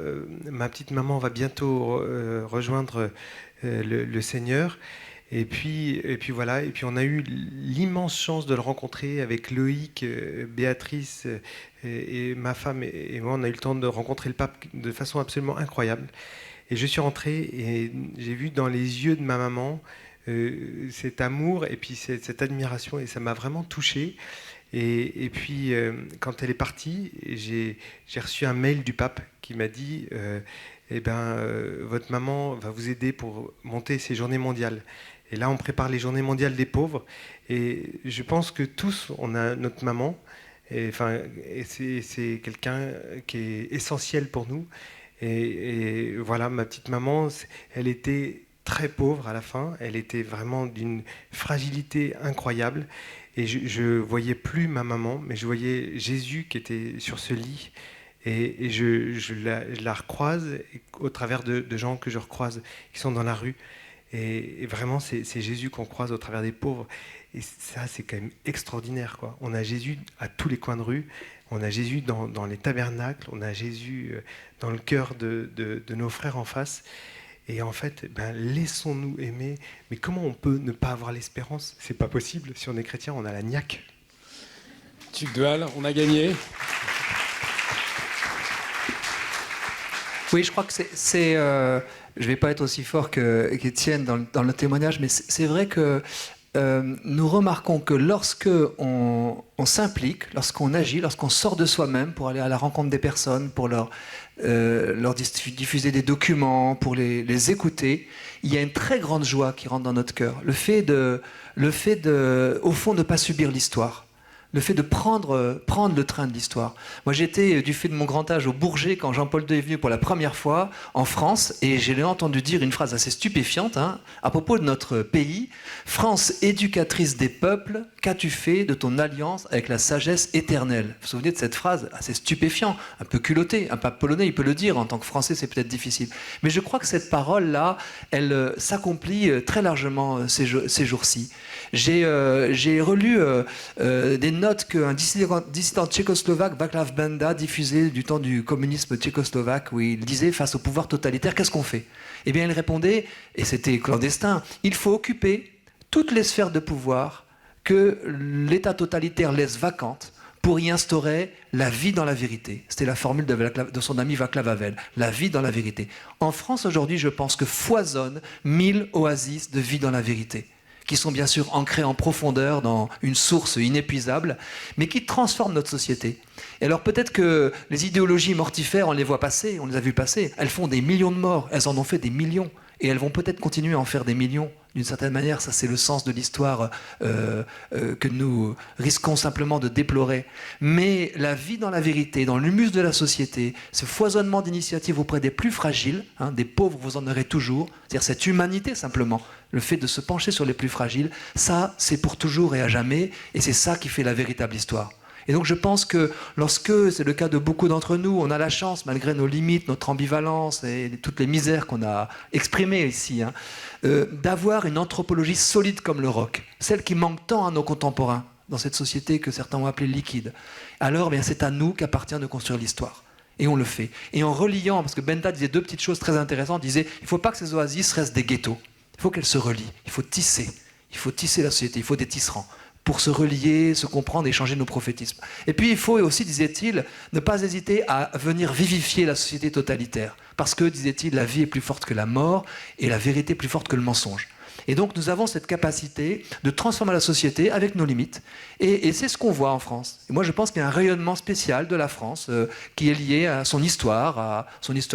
ma petite maman va bientôt rejoindre le Seigneur. Et puis voilà, et puis on a eu l'immense chance de le rencontrer avec Loïc, Béatrice et ma femme et moi. On a eu le temps de rencontrer le pape de façon absolument incroyable. Et je suis rentré et j'ai vu dans les yeux de ma maman cet amour et puis cette admiration, et ça m'a vraiment touché. Et puis quand elle est partie, j'ai reçu un mail du pape qui m'a dit votre maman va vous aider pour monter ces journées mondiales. Et là, on prépare les Journées mondiales des pauvres. Et je pense que tous, on a notre maman. Et c'est quelqu'un qui est essentiel pour nous. Et voilà, ma petite maman, elle était très pauvre à la fin. Elle était vraiment d'une fragilité incroyable. Et je voyais plus ma maman, mais je voyais Jésus qui était sur ce lit. Et je la recroise au travers de gens que je recroise, qui sont dans la rue. Et vraiment, c'est Jésus qu'on croise au travers des pauvres. Et ça, c'est quand même extraordinaire, quoi. On a Jésus à tous les coins de rue. On a Jésus dans les tabernacles. On a Jésus dans le cœur de nos frères en face. Et en fait, laissons-nous aimer. Mais comment on peut ne pas avoir l'espérance? C'est pas possible. Si on est chrétien, on a la niaque. Tugdual, on a gagné. Oui, je crois que c'est je ne vais pas être aussi fort qu'Étienne dans le témoignage, mais c'est vrai que nous remarquons que lorsque on s'implique, lorsqu'on agit, lorsqu'on sort de soi-même pour aller à la rencontre des personnes, pour leur diffuser des documents, pour les écouter, il y a une très grande joie qui rentre dans notre cœur. Le fait de, au fond, de ne pas subir l'histoire. Le fait de prendre le train de l'histoire. Moi, j'étais, du fait de mon grand âge, au Bourget quand Jean-Paul II est venu pour la première fois en France, et je l'ai entendu dire une phrase assez stupéfiante à propos de notre pays. « France éducatrice des peuples, qu'as-tu fait de ton alliance avec la sagesse éternelle ?» Vous vous souvenez de cette phrase? Assez stupéfiant, un peu culotté. Un pape polonais, il peut le dire. En tant que Français, c'est peut-être difficile. Mais je crois que cette parole-là, elle s'accomplit très largement ces jours-ci. J'ai relu des notes qu'un dissident tchécoslovaque, Václav Benda, diffusait du temps du communisme tchécoslovaque, où il disait, face au pouvoir totalitaire, qu'est-ce qu'on fait? Eh bien, il répondait, et c'était clandestin, il faut occuper toutes les sphères de pouvoir que l'État totalitaire laisse vacantes pour y instaurer la vie dans la vérité. C'était la formule de son ami Václav Havel, la vie dans la vérité. En France, aujourd'hui, je pense que foisonnent 1000 oasis de vie dans la vérité, qui sont bien sûr ancrés en profondeur dans une source inépuisable, mais qui transforment notre société. Et alors peut-être que les idéologies mortifères, on les voit passer, on les a vues passer, elles font des millions de morts, elles en ont fait des millions, et elles vont peut-être continuer à en faire des millions. D'une certaine manière, ça c'est le sens de l'histoire que nous risquons simplement de déplorer. Mais la vie dans la vérité, dans l'humus de la société, ce foisonnement d'initiatives auprès des plus fragiles, des pauvres, vous en aurez toujours, c'est-à-dire cette humanité simplement, le fait de se pencher sur les plus fragiles, ça c'est pour toujours et à jamais, et c'est ça qui fait la véritable histoire. Et donc je pense que lorsque, c'est le cas de beaucoup d'entre nous, on a la chance, malgré nos limites, notre ambivalence et toutes les misères qu'on a exprimées ici, d'avoir une anthropologie solide comme le roc, celle qui manque tant à nos contemporains dans cette société que certains ont appelée liquide. Alors c'est à nous qu'appartient de construire l'histoire. Et on le fait. Et en reliant, parce que Benda disait deux petites choses très intéressantes, il disait, il ne faut pas que ces oasis restent des ghettos, il faut qu'elles se relient, il faut tisser la société, il faut des tisserands, pour se relier, se comprendre et changer nos prophétismes. Et puis il faut aussi, disait-il, ne pas hésiter à venir vivifier la société totalitaire. Parce que, disait-il, la vie est plus forte que la mort et la vérité plus forte que le mensonge. Et donc nous avons cette capacité de transformer la société avec nos limites. Et c'est ce qu'on voit en France. Et moi je pense qu'il y a un rayonnement spécial de la France qui est lié à son histoire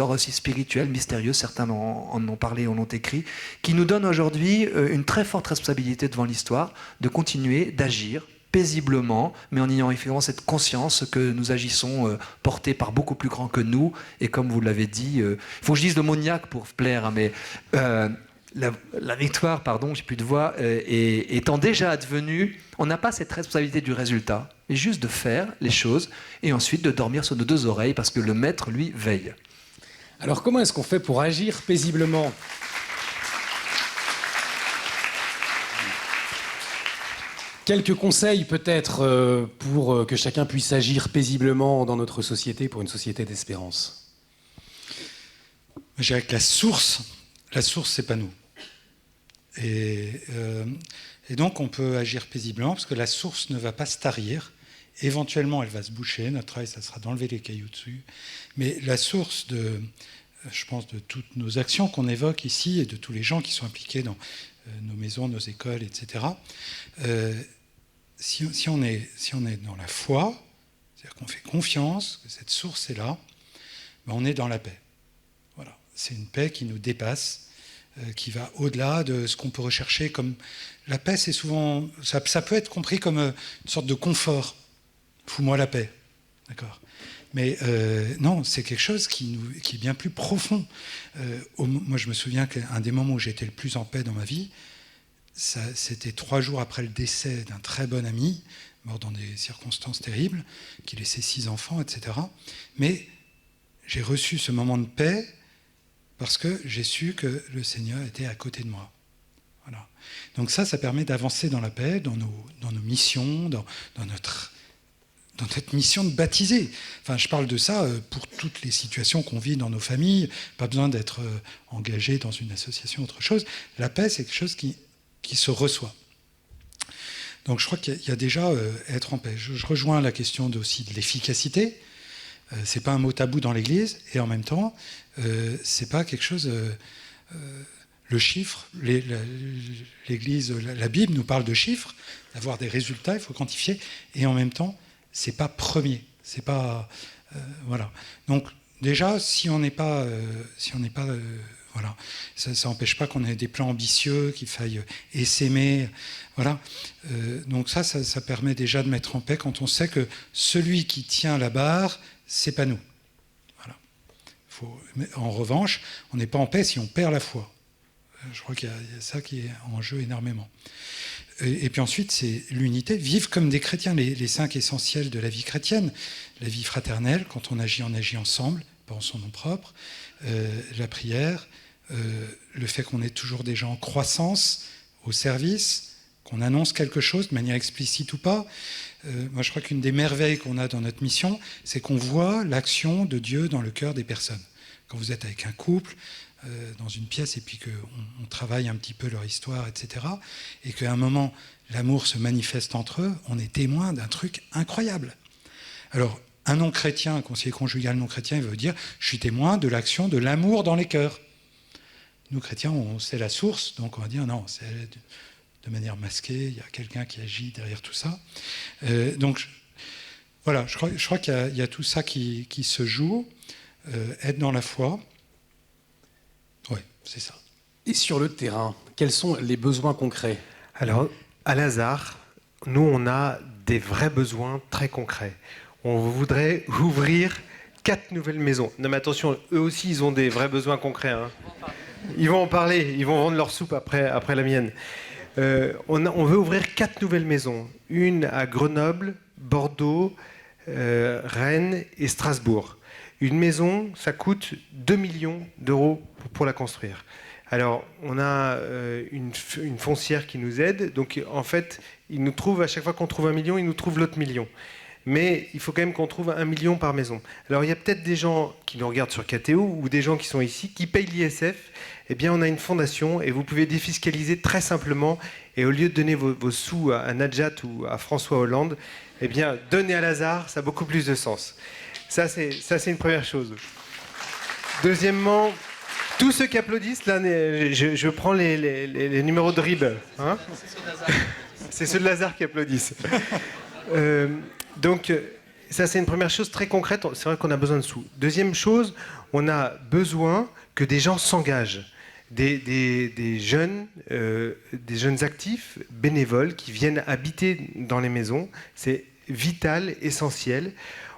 aussi spirituelle, mystérieuse, certains en ont parlé, en ont écrit, qui nous donne aujourd'hui une très forte responsabilité devant l'histoire de continuer d'agir paisiblement, mais en ayant effectivement cette conscience que nous agissons portés par beaucoup plus grand que nous. Et comme vous l'avez dit, il faut que je dise le moniaque pour plaire, mais... La victoire, j'ai plus de voix, étant déjà advenue, on n'a pas cette responsabilité du résultat, mais juste de faire les choses et ensuite de dormir sur nos deux oreilles parce que le maître, lui, veille. Alors comment est-ce qu'on fait pour agir paisiblement ? Quelques conseils peut-être pour que chacun puisse agir paisiblement dans notre société, pour une société d'espérance. Je dirais que la source, c'est pas nous. Et donc on peut agir paisiblement parce que la source ne va pas se tarir. Éventuellement, elle va se boucher. Notre travail, ça sera d'enlever les cailloux dessus. Mais la source je pense, de toutes nos actions qu'on évoque ici et de tous les gens qui sont impliqués dans nos maisons, nos écoles, etc. Si on est dans la foi, c'est-à-dire qu'on fait confiance que cette source est là, on est dans la paix. Voilà, c'est une paix qui nous dépasse. qui va au-delà de ce qu'on peut rechercher comme... La paix, c'est souvent... Ça peut être compris comme une sorte de confort. Fous-moi la paix. D'accord ? Mais non, c'est quelque chose qui est bien plus profond. Moi, je me souviens qu'un des moments où j'étais le plus en paix dans ma vie, c'était 3 jours après le décès d'un très bon ami, mort dans des circonstances terribles, qui laissait 6 enfants, etc. Mais j'ai reçu ce moment de paix parce que j'ai su que le Seigneur était à côté de moi. Voilà. Donc ça permet d'avancer dans la paix, dans nos missions, dans notre mission de baptiser. Enfin, je parle de ça pour toutes les situations qu'on vit dans nos familles. Pas besoin d'être engagé dans une association, autre chose. La paix, c'est quelque chose qui se reçoit. Donc je crois qu'il y a déjà être en paix. Je rejoins la question aussi de l'efficacité. C'est pas un mot tabou dans l'Église, et en même temps, c'est pas quelque chose... le chiffre, l'Église, la Bible nous parle de chiffres, d'avoir des résultats, il faut quantifier, et en même temps, c'est pas premier, c'est pas voilà. Donc déjà, si on n'est pas, voilà, ça n'empêche pas qu'on ait des plans ambitieux, qu'il faille essaimer, voilà. Donc ça permet déjà de mettre en paix quand on sait que celui qui tient la barre, c'est pas nous. Voilà. En revanche, on n'est pas en paix si on perd la foi. Je crois qu'il y a ça qui est en jeu énormément. Et puis ensuite, c'est l'unité, vivre comme des chrétiens, les 5 essentiels de la vie chrétienne. La vie fraternelle, quand on agit ensemble, pas en son nom propre. La prière, le fait qu'on ait toujours des gens en croissance, au service, qu'on annonce quelque chose de manière explicite ou pas. Moi, je crois qu'une des merveilles qu'on a dans notre mission, c'est qu'on voit l'action de Dieu dans le cœur des personnes. Quand vous êtes avec un couple, dans une pièce, et puis qu'on travaille un petit peu leur histoire, etc., et qu'à un moment, l'amour se manifeste entre eux, on est témoin d'un truc incroyable. Alors, un non-chrétien, un conseiller conjugal non-chrétien, il veut dire « je suis témoin de l'action de l'amour dans les cœurs ». Nous, chrétiens, c'est la source, donc on va dire « non, c'est de manière masquée, il y a quelqu'un qui agit derrière tout ça ». Donc, voilà, je crois qu'il y a tout ça qui se joue, être dans la foi. Oui, c'est ça. Et sur le terrain, quels sont les besoins concrets ? Alors, à Lazare, nous, on a des vrais besoins très concrets. On voudrait ouvrir 4 nouvelles maisons. Non, mais attention, eux aussi, ils ont des vrais besoins concrets. Hein. Ils vont en parler, ils vont vendre leur soupe après la mienne. On veut ouvrir 4 nouvelles maisons. Une à Grenoble, Bordeaux, Rennes et Strasbourg. Une maison, ça coûte 2 millions d'euros pour la construire. Alors, on a une foncière qui nous aide. Donc, en fait, ils nous trouvent, à chaque fois qu'on trouve 1 million, ils nous trouvent l'autre million. Mais il faut quand même qu'on trouve 1 million par maison. Alors, il y a peut-être des gens qui nous regardent sur KTO ou des gens qui sont ici, qui payent l'ISF. Eh bien, on a une fondation et vous pouvez défiscaliser très simplement. Et au lieu de donner vos sous à Najat ou à François Hollande, eh bien, donner à Lazare, ça a beaucoup plus de sens. Ça, c'est une première chose. Deuxièmement, tous ceux qui applaudissent, là, je prends les numéros de RIB. Hein, c'est ceux de Lazare qui applaudissent. Donc, ça, c'est une première chose très concrète. C'est vrai qu'on a besoin de sous. Deuxième chose, on a besoin que des gens s'engagent. Des jeunes actifs, bénévoles, qui viennent habiter dans les maisons. C'est vital, essentiel.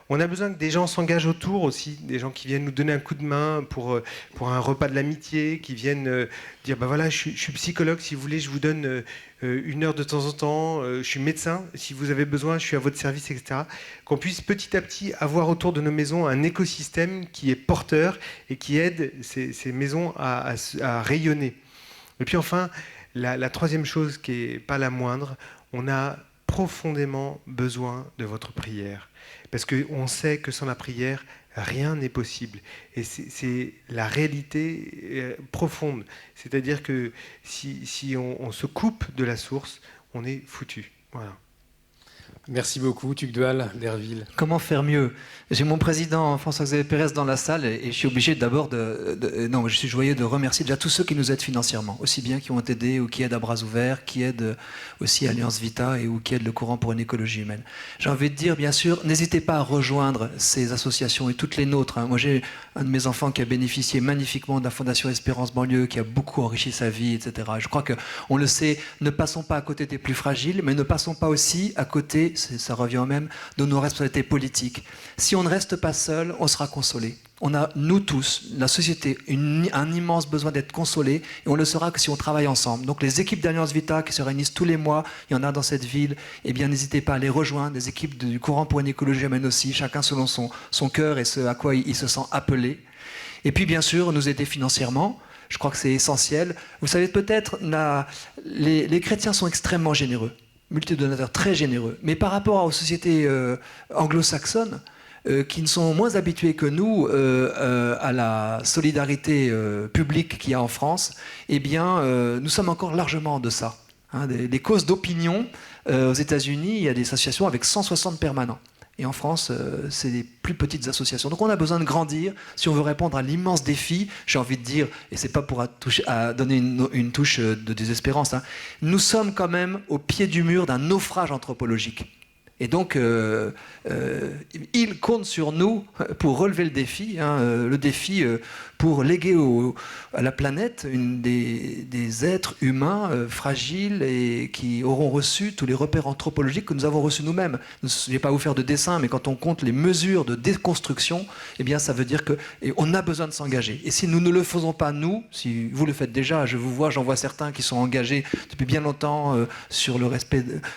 On a besoin que des gens s'engagent autour aussi, des gens qui viennent nous donner un coup de main pour un repas de l'amitié, qui viennent dire bah voilà, je suis psychologue, si vous voulez, je vous donne 1 heure de temps en temps, je suis médecin, si vous avez besoin, je suis à votre service, etc. Qu'on puisse petit à petit avoir autour de nos maisons un écosystème qui est porteur et qui aide ces maisons à rayonner. Et puis enfin, la troisième chose qui n'est pas la moindre, on a profondément besoin de votre prière. Parce qu'on sait que sans la prière, rien n'est possible. Et c'est la réalité profonde. C'est-à-dire que si on se coupe de la source, on est foutu. Voilà. Merci beaucoup, Tugdual d'Herville. Comment faire mieux? J'ai mon président François-Xavier Pérez dans la salle et je suis obligé d'abord non, je suis joyeux de remercier déjà tous ceux qui nous aident financièrement, aussi bien qui ont aidé ou qui aident à bras ouverts, qui aident aussi Alliance Vita ou qui aident le Courant pour une écologie humaine. J'ai envie de dire, bien sûr, n'hésitez pas à rejoindre ces associations et toutes les nôtres. Moi, j'ai un de mes enfants qui a bénéficié magnifiquement de la Fondation Espérance Banlieue, qui a beaucoup enrichi sa vie, etc. Je crois qu'on le sait, ne passons pas à côté des plus fragiles, mais ne passons pas aussi à côté, ça revient au même, de nos responsabilités politiques. Si on ne reste pas seul, on sera consolé. On a, nous tous, la société, un immense besoin d'être consolé, et on le sera que si on travaille ensemble. Donc les équipes d'Alliance Vita qui se réunissent tous les mois, il y en a dans cette ville, eh bien n'hésitez pas à les rejoindre. Les équipes du Courant pour une écologie humaine aussi, chacun selon son cœur et ce à quoi il se sent appelé. Et puis bien sûr, nous aider financièrement. Je crois que c'est essentiel. Vous savez peut-être, les chrétiens sont extrêmement généreux, multidonateurs très généreux. Mais par rapport aux sociétés anglo-saxonnes, qui ne sont moins habitués que nous à la solidarité publique qu'il y a en France, eh bien, nous sommes encore largement en deçà. Les causes d'opinion, aux États-Unis, il y a des associations avec 160 permanents. Et en France, c'est des plus petites associations. Donc on a besoin de grandir si on veut répondre à l'immense défi, j'ai envie de dire, et c'est pas pour donner une touche de désespérance, nous sommes quand même au pied du mur d'un naufrage anthropologique. Et donc, il compte sur nous pour relever le défi, le défi pour léguer à la planète des êtres humains fragiles et qui auront reçu tous les repères anthropologiques que nous avons reçus nous-mêmes. Je ne vais pas vous faire de dessin, mais quand on compte les mesures de déconstruction, eh bien, ça veut dire qu'on a besoin de s'engager. Et si nous ne le faisons pas, nous, si vous le faites déjà, j'en vois certains qui sont engagés depuis bien longtemps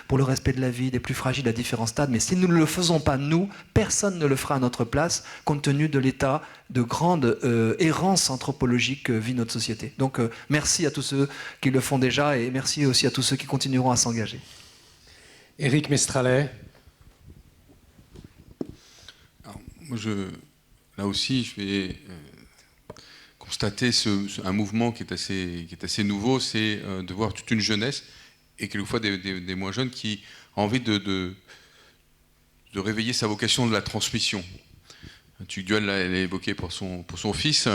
pour le respect de la vie des plus fragiles à différents stades, mais si nous ne le faisons pas, nous, personne ne le fera à notre place, compte tenu de l'état de grande errance anthropologique que vit notre société. Donc merci à tous ceux qui le font déjà et merci aussi à tous ceux qui continueront à s'engager. Éric Mestralet. Alors, moi là aussi, je vais constater un mouvement qui est assez nouveau, c'est de voir toute une jeunesse et quelquefois des moins jeunes qui ont envie de réveiller sa vocation de la transmission. Tugdual l'a évoqué pour son fils.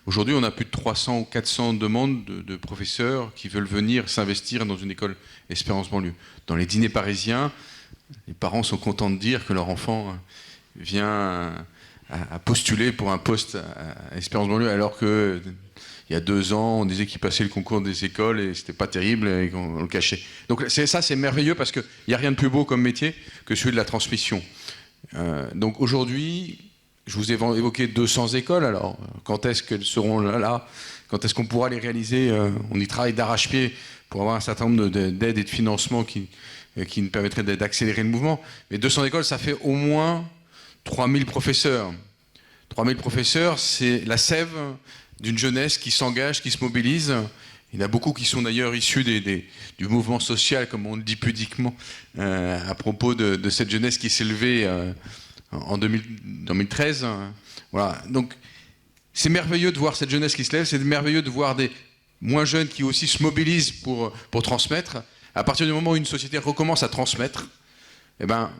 Aujourd'hui, on a plus de 300 ou 400 demandes de professeurs qui veulent venir s'investir dans une école Espérance Banlieue. Dans les dîners parisiens, les parents sont contents de dire que leur enfant vient à postuler pour un poste à Espérance Banlieue, alors que il y a 2 ans, on disait qu'il passait le concours des écoles et c'était pas terrible et qu'on le cachait. Donc c'est merveilleux parce qu'il n'y a rien de plus beau comme métier que celui de la transmission. Donc aujourd'hui, je vous ai évoqué 200 écoles. Alors, quand est-ce qu'elles seront là? Quand est-ce qu'on pourra les réaliser? On y travaille d'arrache-pied pour avoir un certain nombre d'aides et de financements qui nous permettraient d'accélérer le mouvement. Mais 200 écoles, ça fait au moins 3000 professeurs. 3000 professeurs, c'est la sève d'une jeunesse qui s'engage, qui se mobilise. Il y en a beaucoup qui sont d'ailleurs issus du mouvement social, comme on le dit pudiquement, à propos de cette jeunesse qui s'est levée en 2013. Voilà. Donc, c'est merveilleux de voir cette jeunesse qui se lève, c'est merveilleux de voir des moins jeunes qui aussi se mobilisent pour transmettre. À partir du moment où une société recommence à transmettre, eh ben,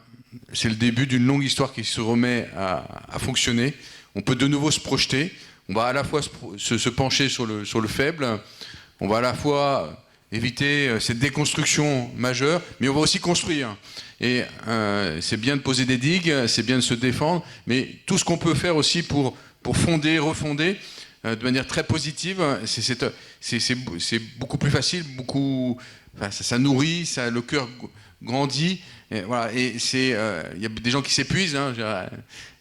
c'est le début d'une longue histoire qui se remet à fonctionner. On peut de nouveau se projeter. On va à la fois se pencher sur le faible, on va à la fois éviter cette déconstruction majeure, mais on va aussi construire. Et c'est bien de poser des digues, c'est bien de se défendre, mais tout ce qu'on peut faire aussi pour fonder, refonder, de manière très positive, c'est beaucoup plus facile, ça nourrit, le cœur grandit. Et voilà, et il y a des gens qui s'épuisent.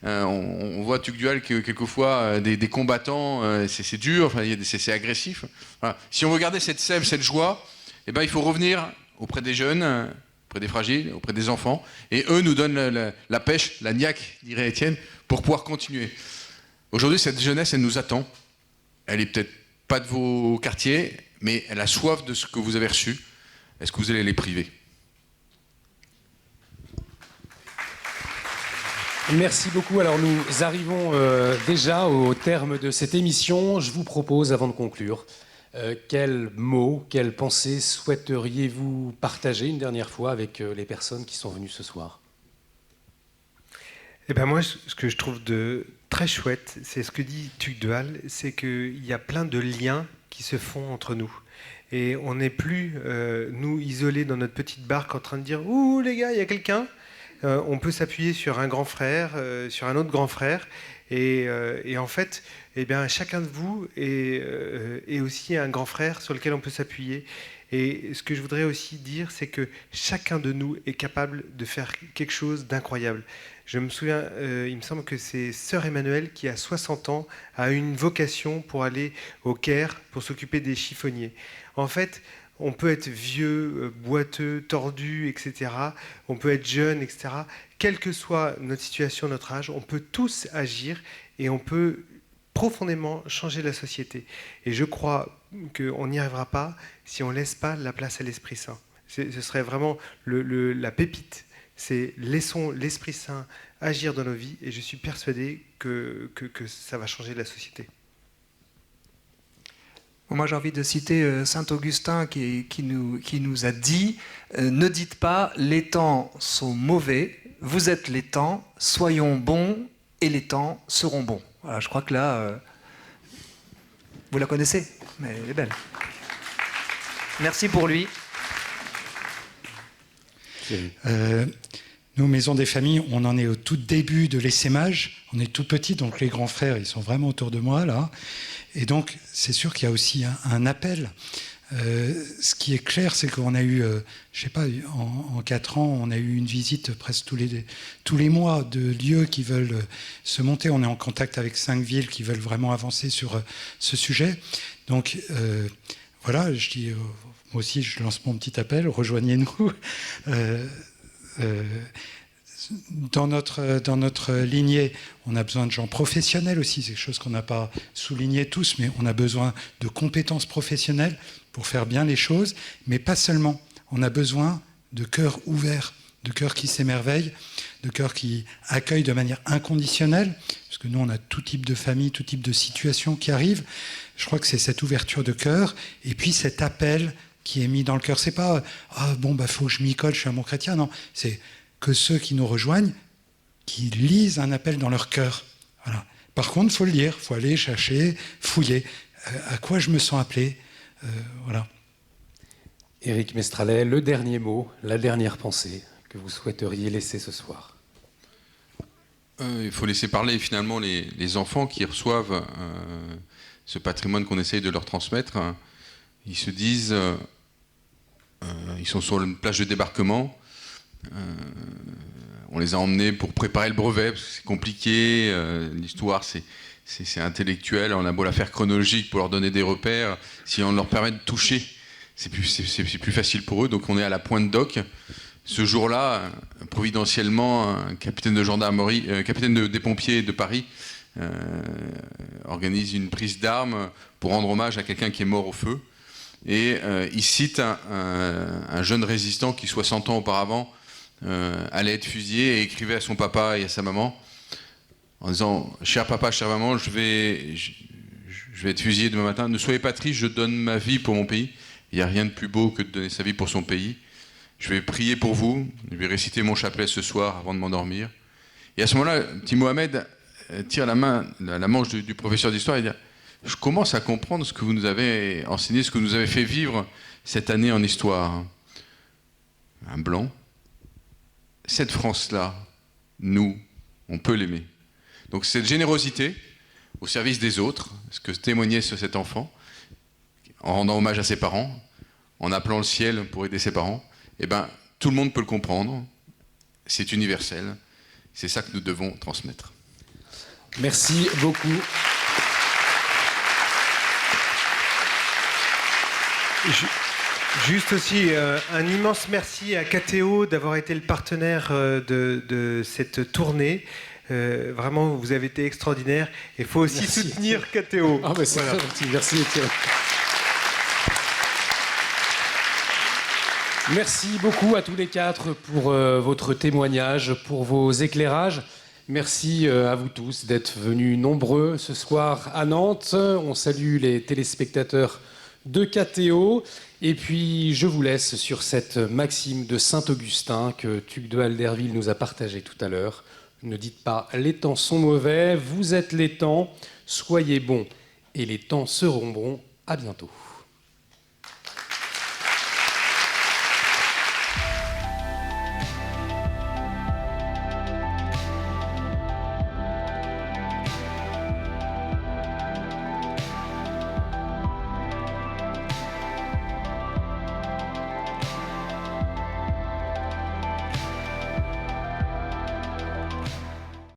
On voit Tugdual que quelquefois des combattants, c'est dur, c'est agressif. Voilà. Si on veut garder cette sève, cette joie, eh ben, il faut revenir auprès des jeunes, auprès des fragiles, auprès des enfants, et eux nous donnent la pêche, la niaque, dirait Étienne, pour pouvoir continuer. Aujourd'hui, cette jeunesse, elle nous attend. Elle est peut-être pas de vos quartiers, mais elle a soif de ce que vous avez reçu. Est-ce que vous allez les priver ? Merci beaucoup. Alors nous arrivons déjà au terme de cette émission. Je vous propose, avant de conclure, Quels mots, quelles pensées souhaiteriez-vous partager une dernière fois avec les personnes qui sont venues ce soir? Eh ben moi, ce que je trouve de très chouette, c'est ce que dit Tuc de Halle, c'est qu'il y a plein de liens qui se font entre nous. Et on n'est plus, nous, isolés dans notre petite barque en train de dire « Ouh, les gars, il y a quelqu'un !» On peut s'appuyer sur un grand frère, sur un autre grand frère. Et en fait, eh bien, chacun de vous est aussi un grand frère sur lequel on peut s'appuyer. Et ce que je voudrais aussi dire, c'est que chacun de nous est capable de faire quelque chose d'incroyable. Je me souviens, il me semble que c'est Sœur Emmanuelle qui, à 60 ans, a une vocation pour aller au Caire pour s'occuper des chiffonniers. En fait, on peut être vieux, boiteux, tordu, etc. On peut être jeune, etc. Quelle que soit notre situation, notre âge, on peut tous agir et on peut profondément changer la société. Et je crois qu'on n'y arrivera pas si on ne laisse pas la place à l'Esprit Saint. Ce serait vraiment la pépite. C'est laissons l'Esprit Saint agir dans nos vies et je suis persuadé que ça va changer la société. Moi, j'ai envie de citer Saint Augustin qui nous a dit ne dites pas les temps sont mauvais, vous êtes les temps, soyons bons et les temps seront bons. Voilà, je crois que là, vous la connaissez, mais elle est belle. Merci pour lui. Nous, Maison des Familles, on en est au tout début de l'essaimage. On est tout petits, donc les grands frères, ils sont vraiment autour de moi, là. Et donc, c'est sûr qu'il y a aussi un appel. Ce qui est clair, c'est qu'on a eu, je sais pas, en 4 ans, on a eu une visite presque tous les mois de lieux qui veulent se monter. On est en contact avec 5 villes qui veulent vraiment avancer sur ce sujet. Donc, voilà, je dis, moi aussi, je lance mon petit appel, rejoignez-nous. Dans notre lignée, on a besoin de gens professionnels aussi. C'est quelque chose qu'on n'a pas souligné tous, mais on a besoin de compétences professionnelles pour faire bien les choses. Mais pas seulement. On a besoin de cœurs ouverts, de cœurs qui s'émerveillent, de cœurs qui accueillent de manière inconditionnelle. Parce que nous, on a tout type de famille, tout type de situation qui arrive. Je crois que c'est cette ouverture de cœur et puis cet appel qui est mis dans le cœur. C'est pas faut que je m'y colle, je suis un bon chrétien. Non, c'est que ceux qui nous rejoignent, qui lisent un appel dans leur cœur. Voilà. Par contre, il faut le lire, il faut aller chercher, fouiller. À quoi je me sens appelé, voilà. Éric Mestralet, le dernier mot, la dernière pensée que vous souhaiteriez laisser ce soir. Il faut laisser parler finalement les enfants qui reçoivent ce patrimoine qu'on essaye de leur transmettre. Ils se disent, ils sont sur une plage de débarquement, on les a emmenés pour préparer le brevet, parce que c'est compliqué, l'histoire c'est intellectuel, on a beau la faire chronologique pour leur donner des repères, si on leur permet de toucher, c'est plus facile pour eux, donc on est à la pointe d'Oc. Ce jour-là, providentiellement, un capitaine de gendarmerie, capitaine des pompiers de Paris, organise une prise d'armes pour rendre hommage à quelqu'un qui est mort au feu. Et il cite un jeune résistant qui, 60 ans auparavant, allait être fusillé et écrivait à son papa et à sa maman en disant « Cher papa, chère maman, je vais être fusillé demain matin. Ne soyez pas triste, je donne ma vie pour mon pays. Il n'y a rien de plus beau que de donner sa vie pour son pays. Je vais prier pour vous. Je vais réciter mon chapelet ce soir avant de m'endormir. » Et à ce moment-là, petit Mohamed tire la manche du professeur d'histoire et dit « Je commence à comprendre ce que vous nous avez enseigné, ce que vous nous avez fait vivre cette année en histoire. » Un blanc. Cette France-là, nous, on peut l'aimer. Donc cette générosité au service des autres, ce que témoignait sur cet enfant, en rendant hommage à ses parents, en appelant le ciel pour aider ses parents, eh ben, tout le monde peut le comprendre, c'est universel, c'est ça que nous devons transmettre. Merci beaucoup. Juste aussi un immense merci à KTO d'avoir été le partenaire de cette tournée. Vraiment, vous avez été extraordinaire. Il faut aussi soutenir KTO. Ah, c'est très gentil. Merci, Étienne. Merci beaucoup à tous les 4 pour votre témoignage, pour vos éclairages. Merci à vous tous d'être venus nombreux ce soir à Nantes. On salue les téléspectateurs de KTO. Et puis, je vous laisse sur cette maxime de Saint-Augustin que Tuc de Alderville nous a partagée tout à l'heure. Ne dites pas « les temps sont mauvais », vous êtes les temps, soyez bons et les temps seront bons. À bientôt.